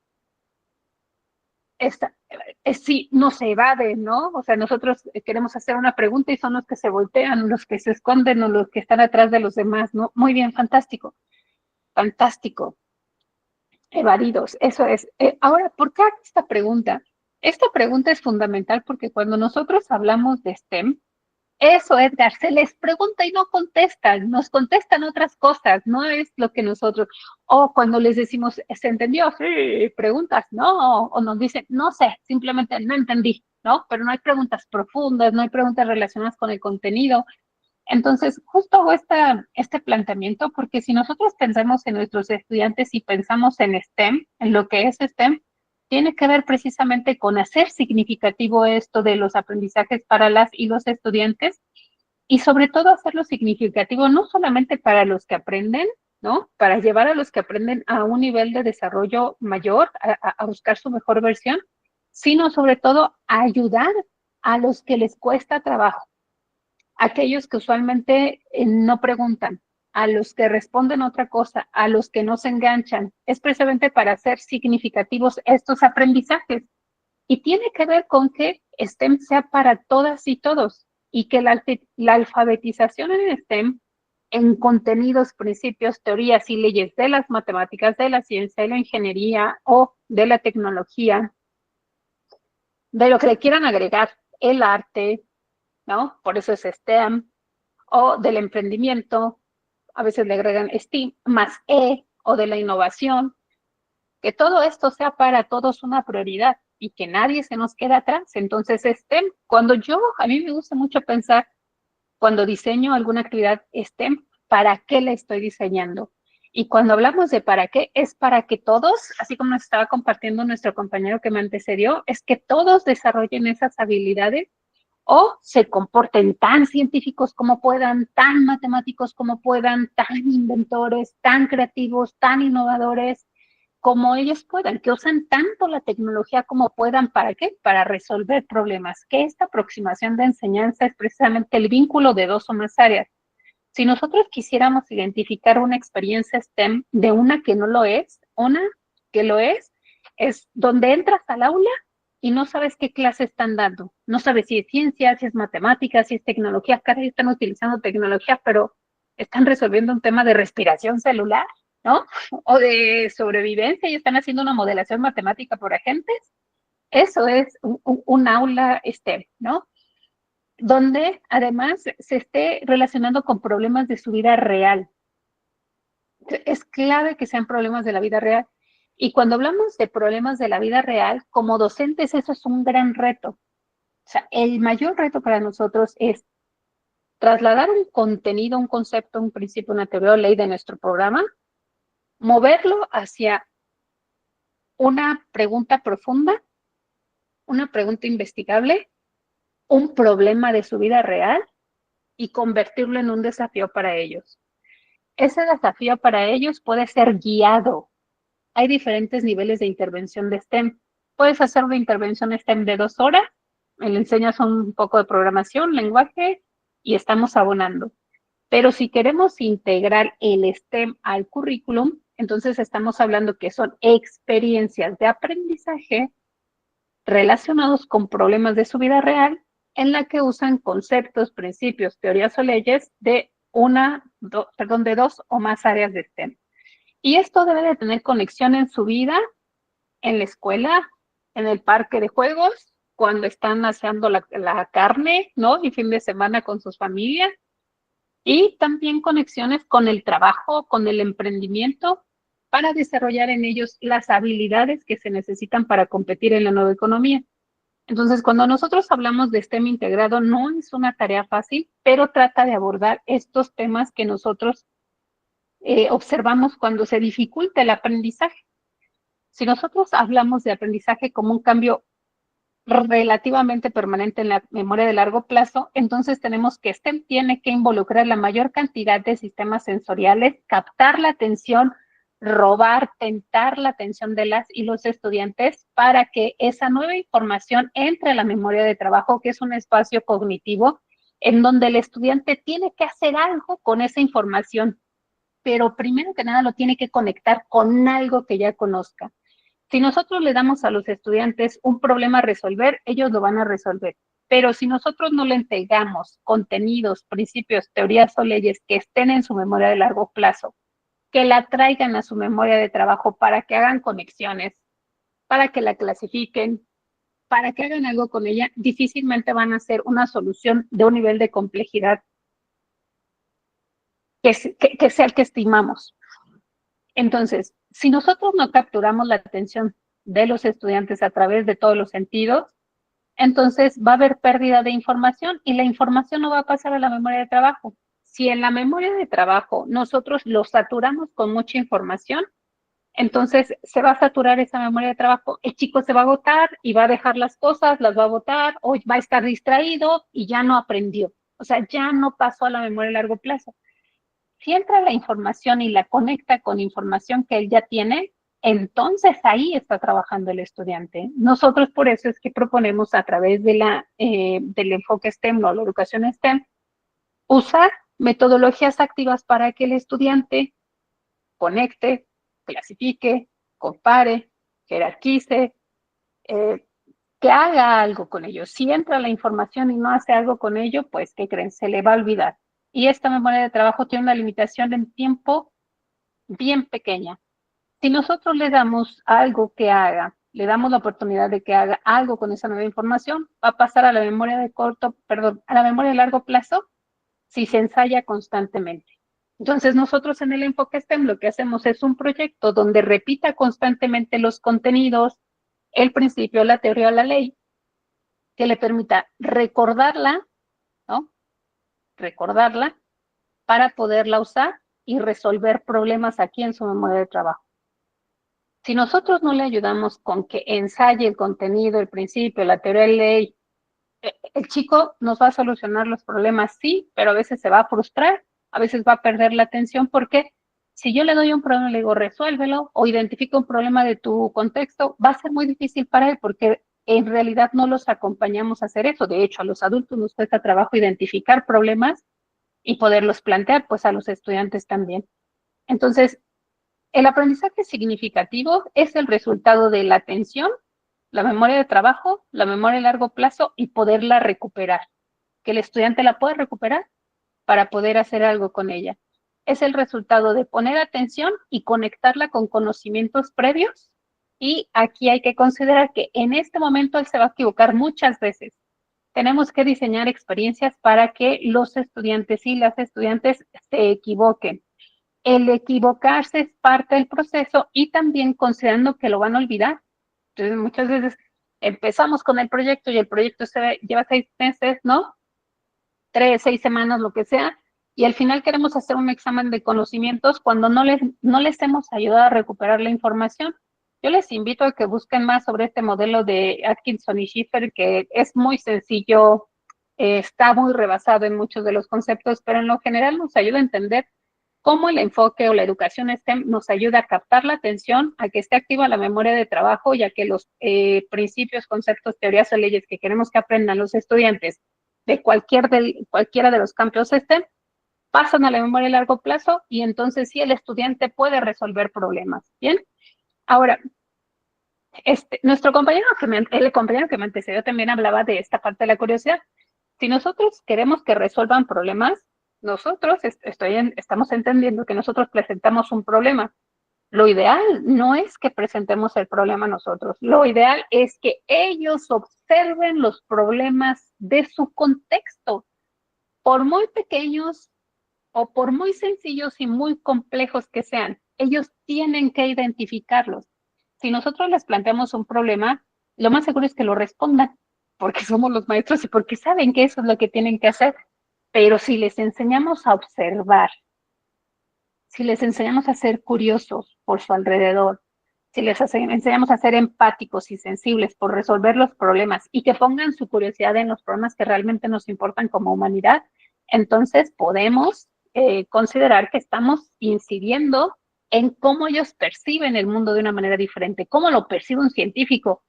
sí, no se evaden, ¿no? O sea, nosotros queremos hacer una pregunta y son los que se voltean, los que se esconden o los que están atrás de los demás, ¿no? Muy bien, fantástico, fantástico. Evadidos, eso es. Ahora, ¿por qué hago esta pregunta? Esta pregunta es fundamental porque cuando nosotros hablamos de STEM, eso, Edgar, se les pregunta y no contestan, nos contestan otras cosas, no es lo que nosotros, o cuando les decimos, ¿se entendió? Sí, preguntas, no, o nos dicen, no sé, simplemente no entendí, ¿no? Pero no hay preguntas profundas, no hay preguntas relacionadas con el contenido. Entonces, justo hago este planteamiento porque si nosotros pensamos en nuestros estudiantes y pensamos en STEM, en lo que es STEM, tiene que ver precisamente con hacer significativo esto de los aprendizajes para las y los estudiantes y sobre todo hacerlo significativo no solamente para los que aprenden, ¿no? Para llevar a los que aprenden a un nivel de desarrollo mayor, a buscar su mejor versión, sino sobre todo a ayudar a los que les cuesta trabajo, aquellos que usualmente no preguntan, a los que responden otra cosa, a los que no se enganchan, es precisamente para hacer significativos estos aprendizajes. Y tiene que ver con que STEM sea para todas y todos y que la alfabetización en STEM, en contenidos, principios, teorías y leyes de las matemáticas, de la ciencia, de la ingeniería o de la tecnología, de lo que le quieran agregar, el arte, ¿no? Por eso es STEM, o del emprendimiento, a veces le agregan STEAM, más E, o de la innovación, que todo esto sea para todos una prioridad y que nadie se nos quede atrás. Entonces, STEM, a mí me gusta mucho pensar, cuando diseño alguna actividad STEM, ¿para qué la estoy diseñando? Y cuando hablamos de para qué, es para que todos, así como nos estaba compartiendo nuestro compañero que me antecedió, es que todos desarrollen esas habilidades o se comporten tan científicos como puedan, tan matemáticos como puedan, tan inventores, tan creativos, tan innovadores como ellos puedan, que usen tanto la tecnología como puedan. ¿Para qué? Para resolver problemas, que esta aproximación de enseñanza es precisamente el vínculo de dos o más áreas. Si nosotros quisiéramos identificar una experiencia STEM de una que no lo es, una que lo es donde entras al aula y no sabes qué clase están dando. No sabes si es ciencia, si es matemáticas, si es tecnología. Cada vez están utilizando tecnología, pero están resolviendo un tema de respiración celular, ¿no? O de sobrevivencia y están haciendo una modelación matemática por agentes. Eso es un aula STEM, ¿no? Donde además se esté relacionando con problemas de su vida real, Es clave que sean problemas de la vida real. Y cuando hablamos de problemas de la vida real, como docentes, eso es un gran reto. O sea, el mayor reto para nosotros es trasladar un contenido, un concepto, un principio, una teoría o ley de nuestro programa, moverlo hacia una pregunta profunda, una pregunta investigable, un problema de su vida real y convertirlo en un desafío para ellos. Ese desafío para ellos puede ser guiado. Hay diferentes niveles de intervención de STEM. Puedes hacer una intervención STEM de 2 horas, le enseñas un poco de programación, lenguaje y estamos abonando. Pero si queremos integrar el STEM al currículum, entonces estamos hablando que son experiencias de aprendizaje relacionados con problemas de su vida real en la que usan conceptos, principios, teorías o leyes de de 2 o más áreas de STEM. Y esto debe de tener conexión en su vida, en la escuela, en el parque de juegos, cuando están haciendo la carne, ¿no? Y fin de semana con sus familias. Y también conexiones con el trabajo, con el emprendimiento, para desarrollar en ellos las habilidades que se necesitan para competir en la nueva economía. Entonces, cuando nosotros hablamos de STEM integrado, no es una tarea fácil, pero trata de abordar estos temas que nosotros observamos cuando se dificulta el aprendizaje. Si nosotros hablamos de aprendizaje como un cambio relativamente permanente en la memoria de largo plazo, entonces tenemos que STEM tiene que involucrar la mayor cantidad de sistemas sensoriales, captar la atención, robar, tentar la atención de las y los estudiantes para que esa nueva información entre a la memoria de trabajo, que es un espacio cognitivo en donde el estudiante tiene que hacer algo con esa información, pero primero que nada lo tiene que conectar con algo que ya conozca. Si nosotros le damos a los estudiantes un problema a resolver, ellos lo van a resolver. Pero si nosotros no le entregamos contenidos, principios, teorías o leyes que estén en su memoria de largo plazo, que la traigan a su memoria de trabajo para que hagan conexiones, para que la clasifiquen, para que hagan algo con ella, difícilmente van a ser una solución de un nivel de complejidad que sea el que estimamos. Entonces, si nosotros no capturamos la atención de los estudiantes a través de todos los sentidos, entonces va a haber pérdida de información y la información no va a pasar a la memoria de trabajo. Si en la memoria de trabajo nosotros lo saturamos con mucha información, entonces se va a saturar esa memoria de trabajo, el chico se va a agotar y va a dejar las cosas, las va a botar o va a estar distraído y ya no aprendió. O sea, ya no pasó a la memoria a largo plazo. Si entra la información y la conecta con información que él ya tiene, entonces ahí está trabajando el estudiante. Nosotros por eso es que proponemos a través de del enfoque STEM o la educación STEM, usar metodologías activas para que el estudiante conecte, clasifique, compare, jerarquice, que haga algo con ello. Si entra la información y no hace algo con ello, pues, ¿qué creen? Se le va a olvidar. Y esta memoria de trabajo tiene una limitación en tiempo bien pequeña. Si nosotros le damos algo que haga, le damos la oportunidad de que haga algo con esa nueva información, va a pasar a la memoria a la memoria de largo plazo si se ensaya constantemente. Entonces, nosotros en el enfoque STEM lo que hacemos es un proyecto donde repita constantemente los contenidos, el principio, la teoría o la ley, que le permita recordarla, ¿no? Recordarla para poderla usar y resolver problemas aquí en su memoria de trabajo. Si nosotros no le ayudamos con que ensaye el contenido, el principio, la teoría de ley, el chico nos va a solucionar los problemas, sí, pero a veces se va a frustrar, a veces va a perder la atención, porque si yo le doy un problema y le digo resuélvelo o identifica un problema de tu contexto, va a ser muy difícil para él porque en realidad no los acompañamos a hacer eso. De hecho, a los adultos nos cuesta trabajo identificar problemas y poderlos plantear, pues a los estudiantes también. Entonces, el aprendizaje significativo es el resultado de la atención, la memoria de trabajo, la memoria a largo plazo y poderla recuperar, que el estudiante la pueda recuperar para poder hacer algo con ella. Es el resultado de poner atención y conectarla con conocimientos previos. Y aquí hay que considerar que en este momento él se va a equivocar muchas veces. Tenemos que diseñar experiencias para que los estudiantes y las estudiantes se equivoquen. el equivocarse es parte del proceso y también considerando que lo van a olvidar. Entonces, muchas veces empezamos con el proyecto y el proyecto lleva 6 meses, ¿no? 3, 6 semanas, lo que sea, y al final queremos hacer un examen de conocimientos cuando no les hemos ayudado a recuperar la información. Yo les invito a que busquen más sobre este modelo de Atkinson y Schiffer, que es muy sencillo, está muy rebasado en muchos de los conceptos, pero en lo general nos ayuda a entender cómo el enfoque o la educación STEM nos ayuda a captar la atención, a que esté activa la memoria de trabajo y a que los principios, conceptos, teorías o leyes que queremos que aprendan los estudiantes de cualquiera de los campos STEM pasan a la memoria a largo plazo y entonces sí el estudiante puede resolver problemas. Bien, ahora, nuestro compañero el compañero que me antecedió también hablaba de esta parte de la curiosidad. Si nosotros queremos que resuelvan problemas, nosotros estamos entendiendo que nosotros presentamos un problema. Lo ideal no es que presentemos el problema nosotros. Lo ideal es que ellos observen los problemas de su contexto, por muy pequeños o por muy sencillos y muy complejos que sean. Ellos tienen que identificarlos. Si nosotros les planteamos un problema, lo más seguro es que lo respondan, porque somos los maestros y porque saben que eso es lo que tienen que hacer. Pero si les enseñamos a observar, si les enseñamos a ser curiosos por su alrededor, si les enseñamos a ser empáticos y sensibles por resolver los problemas y que pongan su curiosidad en los problemas que realmente nos importan como humanidad, entonces podemos considerar que estamos incidiendo en cómo ellos perciben el mundo de una manera diferente, cómo lo percibe un científico.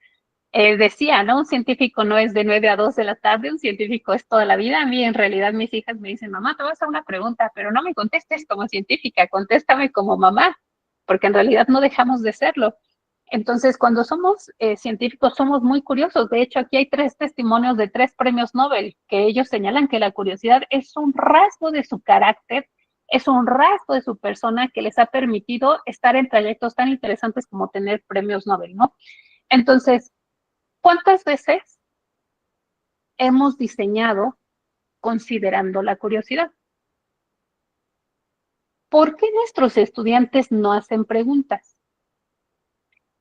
Decía, ¿no? Un científico no es de 9 a 2 de la tarde, un científico es toda la vida. A mí, en realidad, mis hijas me dicen, mamá, te voy a hacer una pregunta, pero no me contestes como científica, contéstame como mamá, porque en realidad no dejamos de serlo. Entonces, cuando somos científicos, somos muy curiosos. De hecho, aquí hay 3 testimonios de 3 premios Nobel que ellos señalan que la curiosidad es un rasgo de su carácter, es un rasgo de su persona que les ha permitido estar en trayectos tan interesantes como tener premios Nobel, ¿no? Entonces, ¿cuántas veces hemos diseñado considerando la curiosidad? ¿Por qué nuestros estudiantes no hacen preguntas?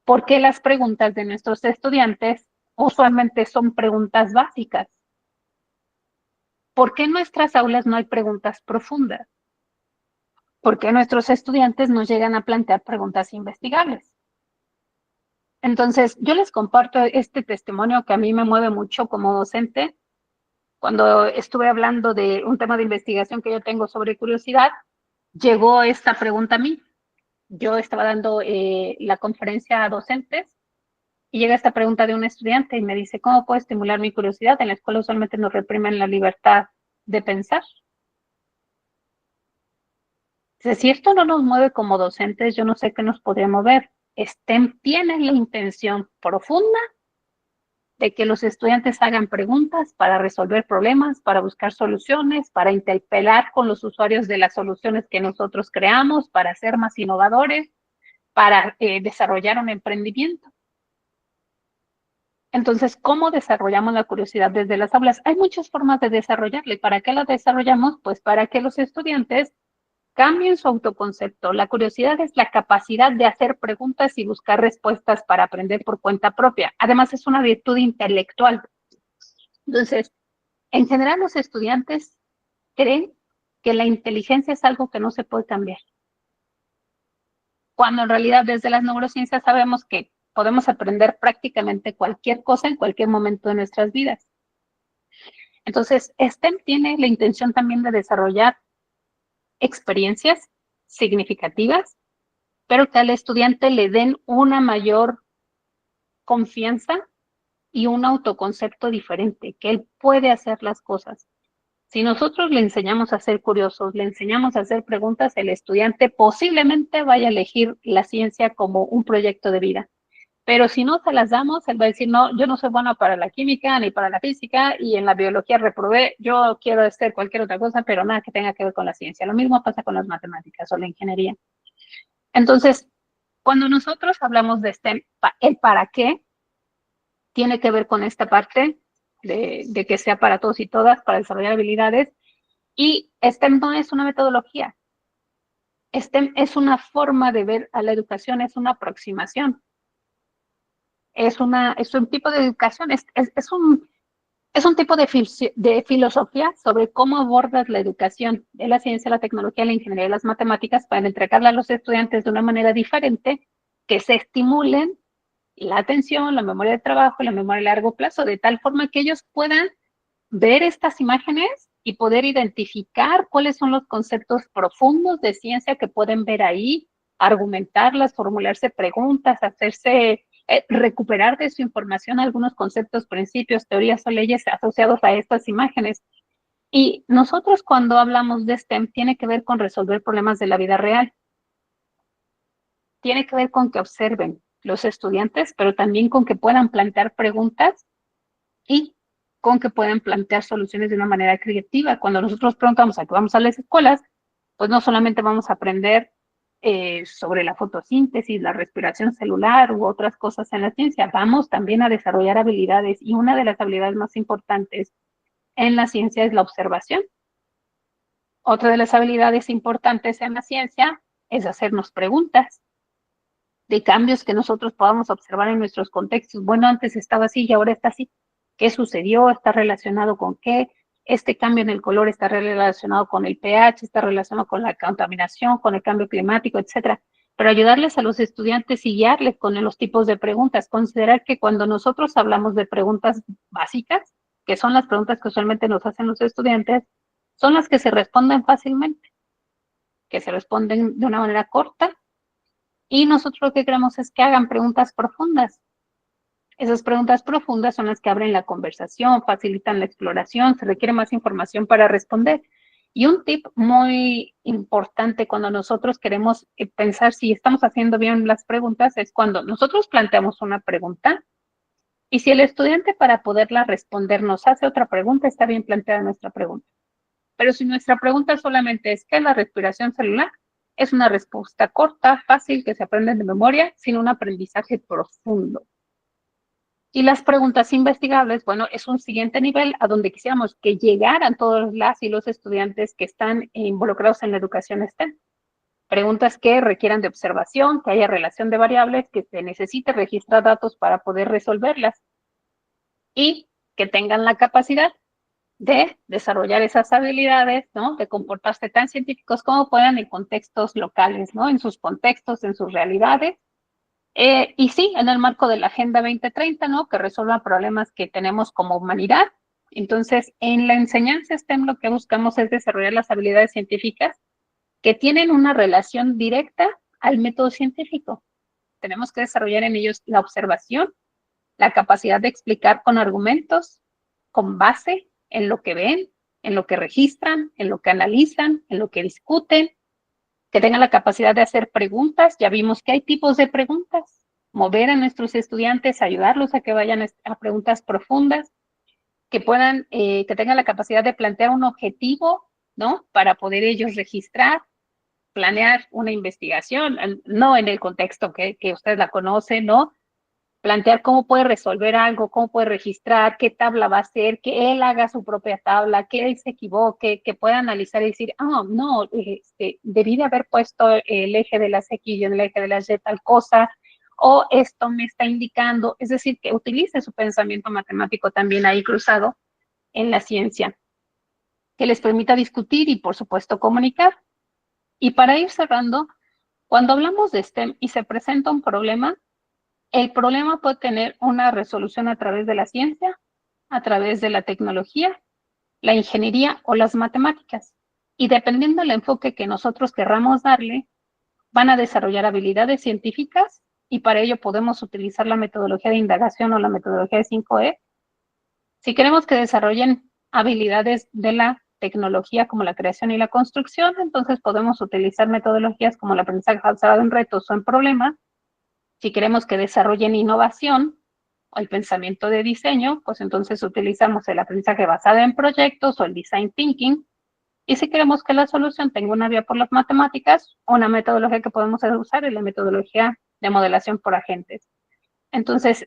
¿Por qué las preguntas de nuestros estudiantes usualmente son preguntas básicas? ¿Por qué en nuestras aulas no hay preguntas profundas? ¿Por qué nuestros estudiantes no llegan a plantear preguntas investigables? Entonces, yo les comparto este testimonio que a mí me mueve mucho como docente. Cuando estuve hablando de un tema de investigación que yo tengo sobre curiosidad, llegó esta pregunta a mí. Yo estaba dando la conferencia a docentes y llega esta pregunta de un estudiante y me dice, ¿cómo puedo estimular mi curiosidad? En la escuela usualmente nos reprimen la libertad de pensar. Si esto no nos mueve como docentes, yo no sé qué nos podría mover. STEM tiene la intención profunda de que los estudiantes hagan preguntas para resolver problemas, para buscar soluciones, para interpelar con los usuarios de las soluciones que nosotros creamos, para ser más innovadores, para desarrollar un emprendimiento. Entonces, ¿cómo desarrollamos la curiosidad desde las aulas? Hay muchas formas de desarrollarla. ¿Y para qué la desarrollamos? Pues para que los estudiantes cambien su autoconcepto. La curiosidad es la capacidad de hacer preguntas y buscar respuestas para aprender por cuenta propia. Además, es una virtud intelectual. Entonces, en general, los estudiantes creen que la inteligencia es algo que no se puede cambiar. Cuando en realidad desde las neurociencias sabemos que podemos aprender prácticamente cualquier cosa en cualquier momento de nuestras vidas. Entonces, STEM tiene la intención también de desarrollar experiencias significativas, pero que al estudiante le den una mayor confianza y un autoconcepto diferente, que él puede hacer las cosas. Si nosotros le enseñamos a ser curiosos, le enseñamos a hacer preguntas, el estudiante posiblemente vaya a elegir la ciencia como un proyecto de vida. Pero si no se las damos, él va a decir, no, yo no soy bueno para la química ni para la física y en la biología reprobé, yo quiero hacer cualquier otra cosa, pero nada que tenga que ver con la ciencia. Lo mismo pasa con las matemáticas o la ingeniería. Entonces, cuando nosotros hablamos de STEM, el para qué tiene que ver con esta parte de que sea para todos y todas, para desarrollar habilidades, y STEM no es una metodología. STEM es una forma de ver a la educación, es una aproximación. Es un tipo de educación, es un tipo de filosofía sobre cómo abordas la educación de la ciencia, la tecnología, la ingeniería y las matemáticas para entregarla a los estudiantes de una manera diferente, que se estimulen la atención, la memoria de trabajo, la memoria a largo plazo, de tal forma que ellos puedan ver estas imágenes y poder identificar cuáles son los conceptos profundos de ciencia que pueden ver ahí, argumentarlas, formularse preguntas, recuperar de su información algunos conceptos, principios, teorías o leyes asociados a estas imágenes. Y nosotros cuando hablamos de STEM tiene que ver con resolver problemas de la vida real. Tiene que ver con que observen los estudiantes, pero también con que puedan plantear preguntas y con que puedan plantear soluciones de una manera creativa. Cuando nosotros preguntamos a que vamos a las escuelas, pues no solamente vamos a aprender sobre la fotosíntesis, la respiración celular u otras cosas en la ciencia, vamos también a desarrollar habilidades, y una de las habilidades más importantes en la ciencia es la observación. Otra de las habilidades importantes en la ciencia es hacernos preguntas de cambios que nosotros podamos observar en nuestros contextos. Bueno, antes estaba así y ahora está así. ¿Qué sucedió? ¿Está relacionado con qué? Este cambio en el color está relacionado con el pH, está relacionado con la contaminación, con el cambio climático, etcétera. Pero ayudarles a los estudiantes y guiarles con los tipos de preguntas. Considerar que cuando nosotros hablamos de preguntas básicas, que son las preguntas que usualmente nos hacen los estudiantes, son las que se responden fácilmente, que se responden de una manera corta, y nosotros lo que queremos es que hagan preguntas profundas. Esas preguntas profundas son las que abren la conversación, facilitan la exploración, se requiere más información para responder. Y un tip muy importante cuando nosotros queremos pensar si estamos haciendo bien las preguntas es cuando nosotros planteamos una pregunta y si el estudiante para poderla responder nos hace otra pregunta, está bien planteada nuestra pregunta. Pero si nuestra pregunta solamente es ¿qué es la respiración celular? Es una respuesta corta, fácil, que se aprende de memoria, sin un aprendizaje profundo. Y las preguntas investigables, bueno, es un siguiente nivel a donde quisiéramos que llegaran todos las y los estudiantes que están involucrados en la educación STEM. Preguntas que requieran de observación, que haya relación de variables, que se necesite registrar datos para poder resolverlas y que tengan la capacidad de desarrollar esas habilidades, ¿no? De comportarse tan científicos como puedan en contextos locales, ¿no? En sus contextos, en sus realidades. Y sí, en el marco de la Agenda 2030, ¿no? Que resuelvan problemas que tenemos como humanidad. Entonces, en la enseñanza STEM lo que buscamos es desarrollar las habilidades científicas que tienen una relación directa al método científico. Tenemos que desarrollar en ellos la observación, la capacidad de explicar con argumentos, con base en lo que ven, en lo que registran, en lo que analizan, en lo que discuten, que tengan la capacidad de hacer preguntas. Ya vimos que hay tipos de preguntas. Mover a nuestros estudiantes, ayudarlos a que vayan a preguntas profundas, que puedan, que tengan la capacidad de plantear un objetivo, ¿no? Para poder ellos registrar, planear una investigación, no en el contexto que usted la conoce, ¿no? Plantear cómo puede resolver algo, cómo puede registrar, qué tabla va a hacer, que él haga su propia tabla, que él se equivoque, que pueda analizar y decir, no, debí de haber puesto el eje de las X y el eje de las Y tal cosa, o esto me está indicando, es decir, que utilice su pensamiento matemático también ahí cruzado en la ciencia, que les permita discutir y, por supuesto, comunicar. Y para ir cerrando, cuando hablamos de STEM y se presenta un problema, el problema puede tener una resolución a través de la ciencia, a través de la tecnología, la ingeniería o las matemáticas. Y dependiendo del enfoque que nosotros querramos darle, van a desarrollar habilidades científicas y para ello podemos utilizar la metodología de indagación o la metodología de 5E. Si queremos que desarrollen habilidades de la tecnología como la creación y la construcción, entonces podemos utilizar metodologías como el aprendizaje basado en retos o en problemas. Si queremos que desarrollen innovación o el pensamiento de diseño, pues entonces utilizamos el aprendizaje basado en proyectos o el design thinking. Y si queremos que la solución tenga una vía por las matemáticas, una metodología que podemos usar es la metodología de modelación por agentes. Entonces,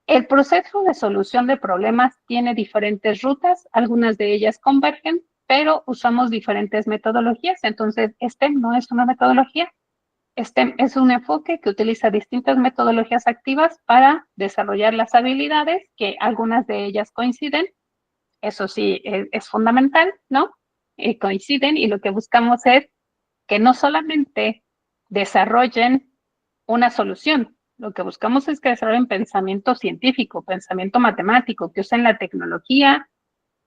el proceso de solución de problemas tiene diferentes rutas, algunas de ellas convergen, pero usamos diferentes metodologías. Entonces, STEM no es una metodología. STEM es un enfoque que utiliza distintas metodologías activas para desarrollar las habilidades, que algunas de ellas coinciden. Eso sí, es fundamental, ¿no? Coinciden, y lo que buscamos es que no solamente desarrollen una solución, lo que buscamos es que desarrollen pensamiento científico, pensamiento matemático, que usen la tecnología,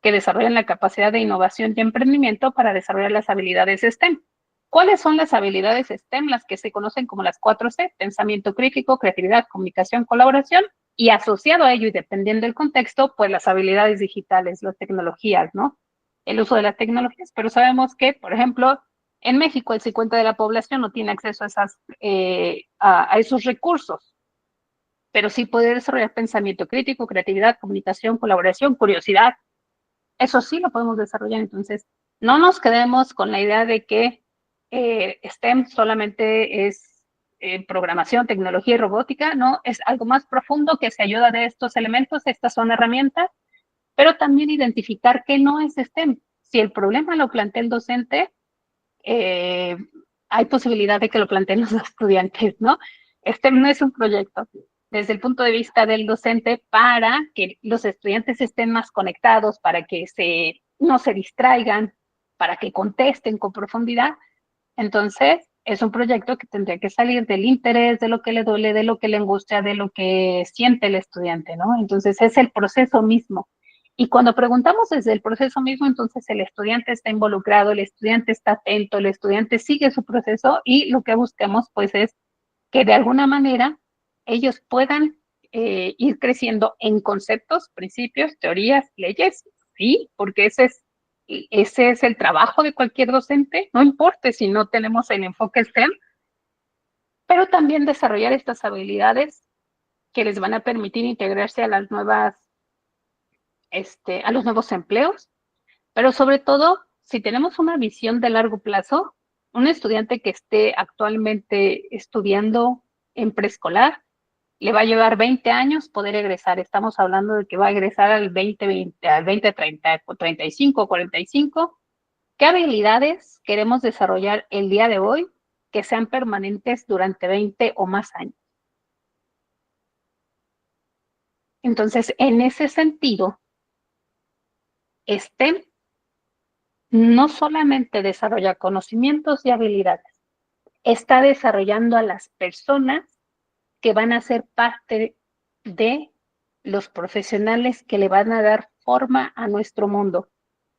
que desarrollen la capacidad de innovación y emprendimiento para desarrollar las habilidades STEM. ¿Cuáles son las habilidades STEM? Las que se conocen como las 4C: pensamiento crítico, creatividad, comunicación, colaboración, y asociado a ello y dependiendo del contexto, pues las habilidades digitales, las tecnologías, ¿no? El uso de las tecnologías, pero sabemos que, por ejemplo, en México el 50% de la población no tiene acceso a esos recursos, pero sí puede desarrollar pensamiento crítico, creatividad, comunicación, colaboración, curiosidad. Eso sí lo podemos desarrollar. Entonces, no nos quedemos con la idea de que STEM solamente es programación, tecnología y robótica, no, es algo más profundo que se ayuda de estos elementos. Estas son herramientas, pero también identificar qué no es STEM. Si el problema lo plantea el docente, hay posibilidad de que lo planteen los estudiantes, ¿no? STEM no es un proyecto desde el punto de vista del docente para que los estudiantes estén más conectados, para que no se distraigan, para que contesten con profundidad. Entonces, es un proyecto que tendría que salir del interés, de lo que le duele, de lo que le angustia, de lo que siente el estudiante, ¿no? Entonces, es el proceso mismo. Y cuando preguntamos desde el proceso mismo, entonces el estudiante está involucrado, el estudiante está atento, el estudiante sigue su proceso, y lo que buscamos pues es que de alguna manera ellos puedan ir creciendo en conceptos, principios, teorías, leyes, sí, porque ese es el trabajo de cualquier docente, no importa si no tenemos el enfoque STEM, pero también desarrollar estas habilidades que les van a permitir integrarse a las nuevas, a los nuevos empleos. Pero sobre todo, si tenemos una visión de largo plazo, un estudiante que esté actualmente estudiando en preescolar, le va a llevar 20 años poder egresar. Estamos hablando de que va a egresar al 2020, al 2030, 35, 45. ¿Qué habilidades queremos desarrollar el día de hoy que sean permanentes durante 20 o más años? Entonces, en ese sentido, STEM no solamente desarrolla conocimientos y habilidades, está desarrollando a las personas que van a ser parte de los profesionales que le van a dar forma a nuestro mundo,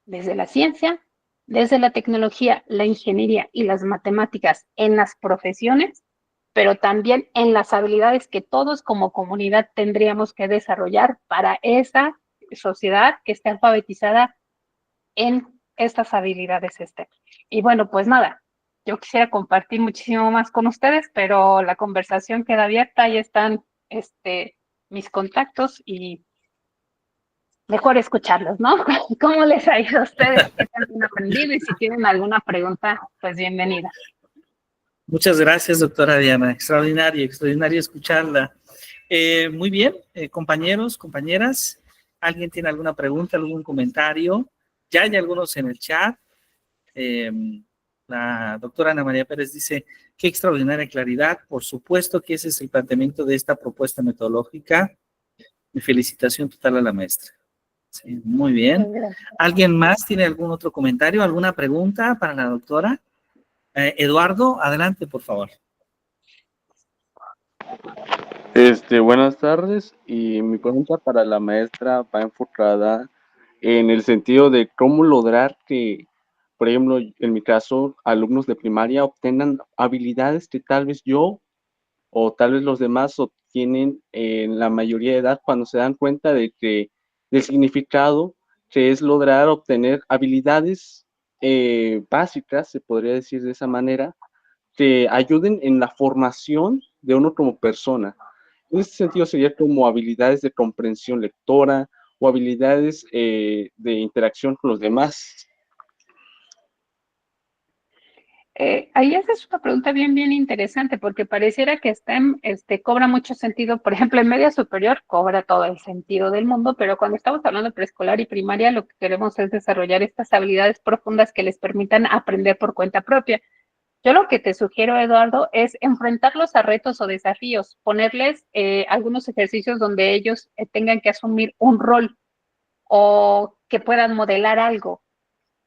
desde la ciencia, desde la tecnología, la ingeniería y las matemáticas en las profesiones, pero también en las habilidades que todos como comunidad tendríamos que desarrollar para esa sociedad que esté alfabetizada en estas habilidades STEM. Y bueno, pues nada, yo quisiera compartir muchísimo más con ustedes, pero la conversación queda abierta. Ahí están mis contactos y mejor escucharlos, ¿no? ¿Cómo les ha ido a ustedes? ¿Qué tanto han aprendido? Y si tienen alguna pregunta, pues bienvenida. Muchas gracias, doctora Diana. Extraordinario, extraordinario escucharla. Muy bien, compañeros, compañeras, ¿alguien tiene alguna pregunta, algún comentario? Ya hay algunos en el chat. La doctora Ana María Pérez dice, qué extraordinaria claridad. Por supuesto que ese es el planteamiento de esta propuesta metodológica. Mi felicitación total a la maestra. Sí, muy bien. ¿Alguien más tiene algún otro comentario, alguna pregunta para la doctora? Eduardo, adelante, por favor. Buenas tardes, y mi pregunta para la maestra va enfocada en el sentido de cómo lograr que, por ejemplo, en mi caso, alumnos de primaria obtengan habilidades que tal vez yo o tal vez los demás obtienen en la mayoría de edad, cuando se dan cuenta de que del significado que es lograr obtener habilidades básicas, se podría decir de esa manera, que ayuden en la formación de uno como persona. En este sentido sería como habilidades de comprensión lectora o habilidades de interacción con los demás. Ahí haces una pregunta bien interesante, porque pareciera que STEM cobra mucho sentido. Por ejemplo, en media superior cobra todo el sentido del mundo, pero cuando estamos hablando de preescolar y primaria, lo que queremos es desarrollar estas habilidades profundas que les permitan aprender por cuenta propia. Yo lo que te sugiero, Eduardo, es enfrentarlos a retos o desafíos, ponerles algunos ejercicios donde ellos tengan que asumir un rol o que puedan modelar algo,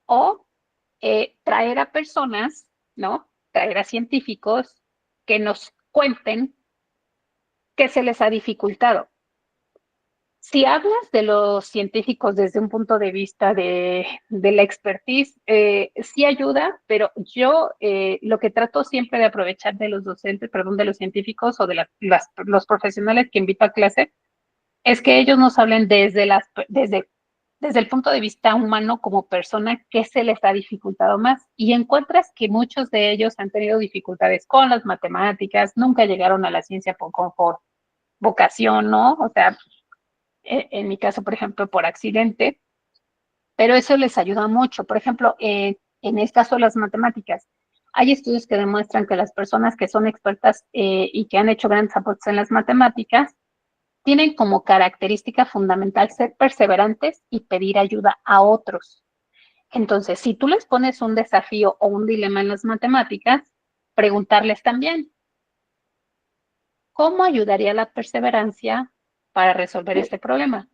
o traer a personas, ¿no? Traer a científicos que nos cuenten qué se les ha dificultado. Si hablas de los científicos desde un punto de vista de la expertise, sí ayuda, pero yo lo que trato siempre de aprovechar de los docentes, perdón, de los científicos o de los profesionales que invito a clase, es que ellos nos hablen desde el punto de vista humano como persona, qué se les ha dificultado más. Y encuentras que muchos de ellos han tenido dificultades con las matemáticas, nunca llegaron a la ciencia por vocación, ¿no? O sea, en mi caso, por ejemplo, por accidente, pero eso les ayuda mucho. Por ejemplo, en el caso de las matemáticas, hay estudios que demuestran que las personas que son expertas y que han hecho grandes aportes en las matemáticas, tienen como característica fundamental ser perseverantes y pedir ayuda a otros. Entonces, si tú les pones un desafío o un dilema en las matemáticas, preguntarles también, ¿cómo ayudaría la perseverancia para resolver este problema?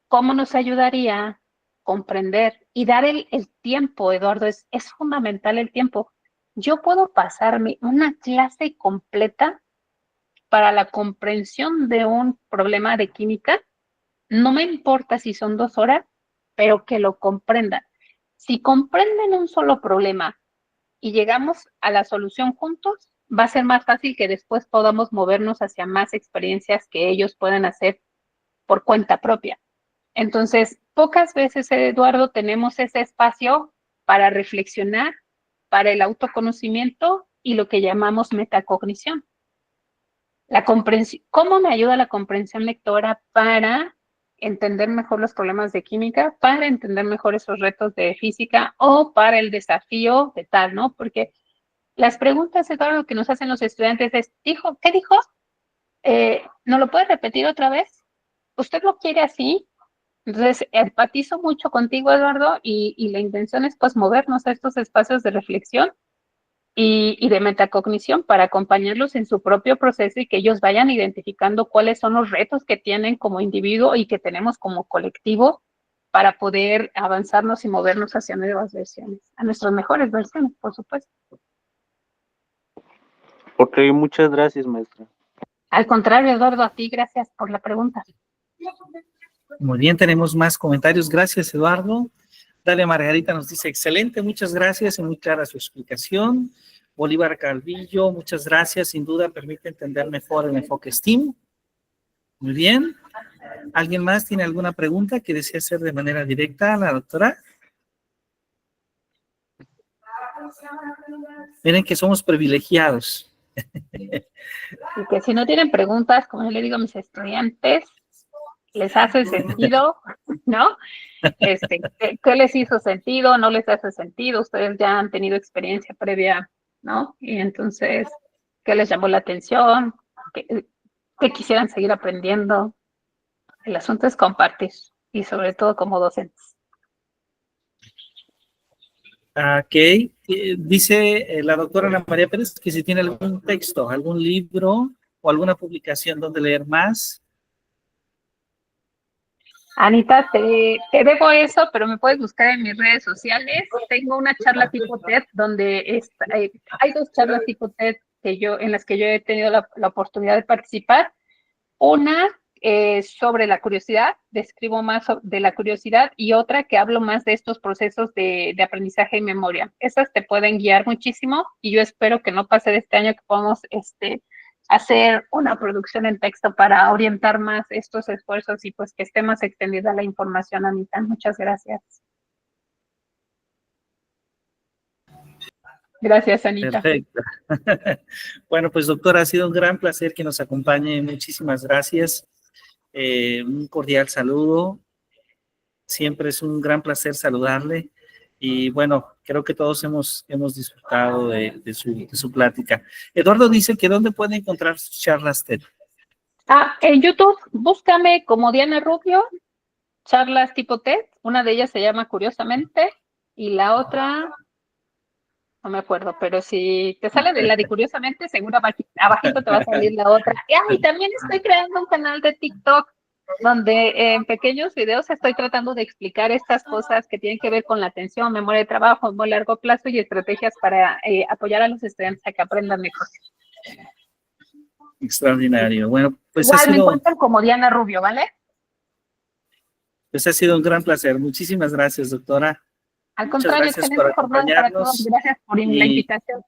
¿Cómo nos ayudaría a comprender y dar el tiempo, Eduardo? Es fundamental el tiempo. Yo puedo pasarme una clase completa para la comprensión de un problema de química. No me importa si son 2 horas, pero que lo comprendan. Si comprenden un solo problema y llegamos a la solución juntos, va a ser más fácil que después podamos movernos hacia más experiencias que ellos puedan hacer por cuenta propia. Entonces, pocas veces, Eduardo, tenemos ese espacio para reflexionar, para el autoconocimiento y lo que llamamos metacognición. La comprensión, ¿cómo me ayuda la comprensión lectora para entender mejor los problemas de química, para entender mejor esos retos de física o para el desafío de tal, ¿no? Porque las preguntas, Eduardo, que nos hacen los estudiantes es, ¿qué dijo? ¿No lo puede repetir otra vez? ¿Usted lo quiere así? Entonces, empatizo mucho contigo, Eduardo, y la intención es pues movernos a estos espacios de reflexión y de metacognición para acompañarlos en su propio proceso y que ellos vayan identificando cuáles son los retos que tienen como individuo y que tenemos como colectivo para poder avanzarnos y movernos hacia nuevas versiones, a nuestras mejores versiones, por supuesto. Ok, muchas gracias, maestra. Al contrario, Eduardo, a ti gracias por la pregunta. Muy bien, tenemos más comentarios. Gracias, Eduardo. Dalia Margarita nos dice, excelente, muchas gracias y muy clara su explicación. Bolívar Calvillo, muchas gracias, sin duda permite entender mejor el enfoque STEAM. Muy bien. ¿Alguien más tiene alguna pregunta que desea hacer de manera directa a la doctora? Miren que somos privilegiados. Y que si no tienen preguntas, como yo le digo a mis estudiantes, les hace sentido, ¿no? ¿Qué les hizo sentido? ¿No les hace sentido? Ustedes ya han tenido experiencia previa, ¿no? Y entonces, ¿qué les llamó la atención? ¿Qué quisieran seguir aprendiendo? El asunto es compartir y sobre todo como docentes. Ok, dice la doctora Ana María Pérez que si tiene algún texto, algún libro o alguna publicación donde leer más. Anita, te debo eso, pero me puedes buscar en mis redes sociales. Tengo una charla tipo TED donde hay 2 charlas tipo TED en las que yo he tenido la oportunidad de participar. Una sobre la curiosidad, describo más de la curiosidad, y otra que hablo más de estos procesos de aprendizaje y memoria. Esas te pueden guiar muchísimo y yo espero que no pase de este año que podamos hacer una producción en texto para orientar más estos esfuerzos y pues que esté más extendida la información, Anita. Muchas gracias. Gracias, Anita. Perfecto. Bueno, pues doctora, ha sido un gran placer que nos acompañe. Muchísimas gracias. Un cordial saludo. Siempre es un gran placer saludarle. Y bueno, creo que todos hemos disfrutado de su plática. Eduardo dice que ¿dónde puede encontrar sus charlas TED? En YouTube, búscame como Diana Rubio, charlas tipo TED. Una de ellas se llama Curiosamente y la otra, no me acuerdo, pero si te sale de la de Curiosamente, seguro abajito te va a salir la otra. Y también estoy creando un canal de TikTok donde en pequeños videos estoy tratando de explicar estas cosas que tienen que ver con la atención, memoria de trabajo, muy largo plazo y estrategias para apoyar a los estudiantes a que aprendan mejor. Extraordinario. Bueno, pues Igual me encuentran como Diana Rubio, ¿vale? Pues ha sido un gran placer. Muchísimas gracias, doctora. Al contrario, Muchas gracias por acompañarnos. Gracias por la invitación.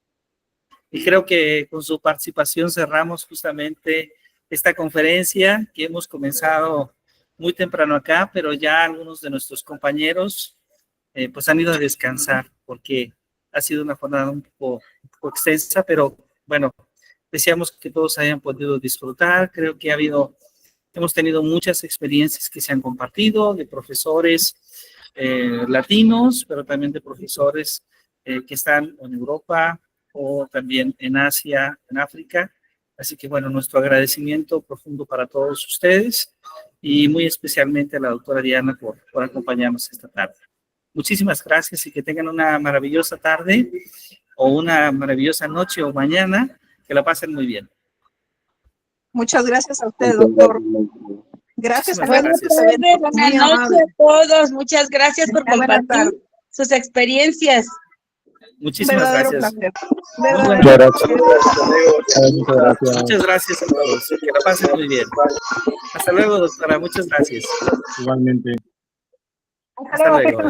Y creo que con su participación cerramos justamente esta conferencia que hemos comenzado muy temprano acá, pero ya algunos de nuestros compañeros pues han ido a descansar porque ha sido una jornada un poco extensa, pero bueno, deseamos que todos hayan podido disfrutar. Creo que hemos tenido muchas experiencias que se han compartido de profesores latinos, pero también de profesores que están en Europa o también en Asia, en África. Así que bueno, nuestro agradecimiento profundo para todos ustedes y muy especialmente a la doctora Diana por acompañarnos esta tarde. Muchísimas gracias y que tengan una maravillosa tarde o una maravillosa noche o mañana. Que la pasen muy bien. Muchas gracias a usted, doctor. Gracias. Buenas noches a todos. Muchas gracias por compartir sus experiencias. Muchísimas gracias. Muchas gracias. Muchas gracias a todos. Que la pasen muy bien. Hasta luego, doctora. Muchas gracias. Igualmente. Hasta luego.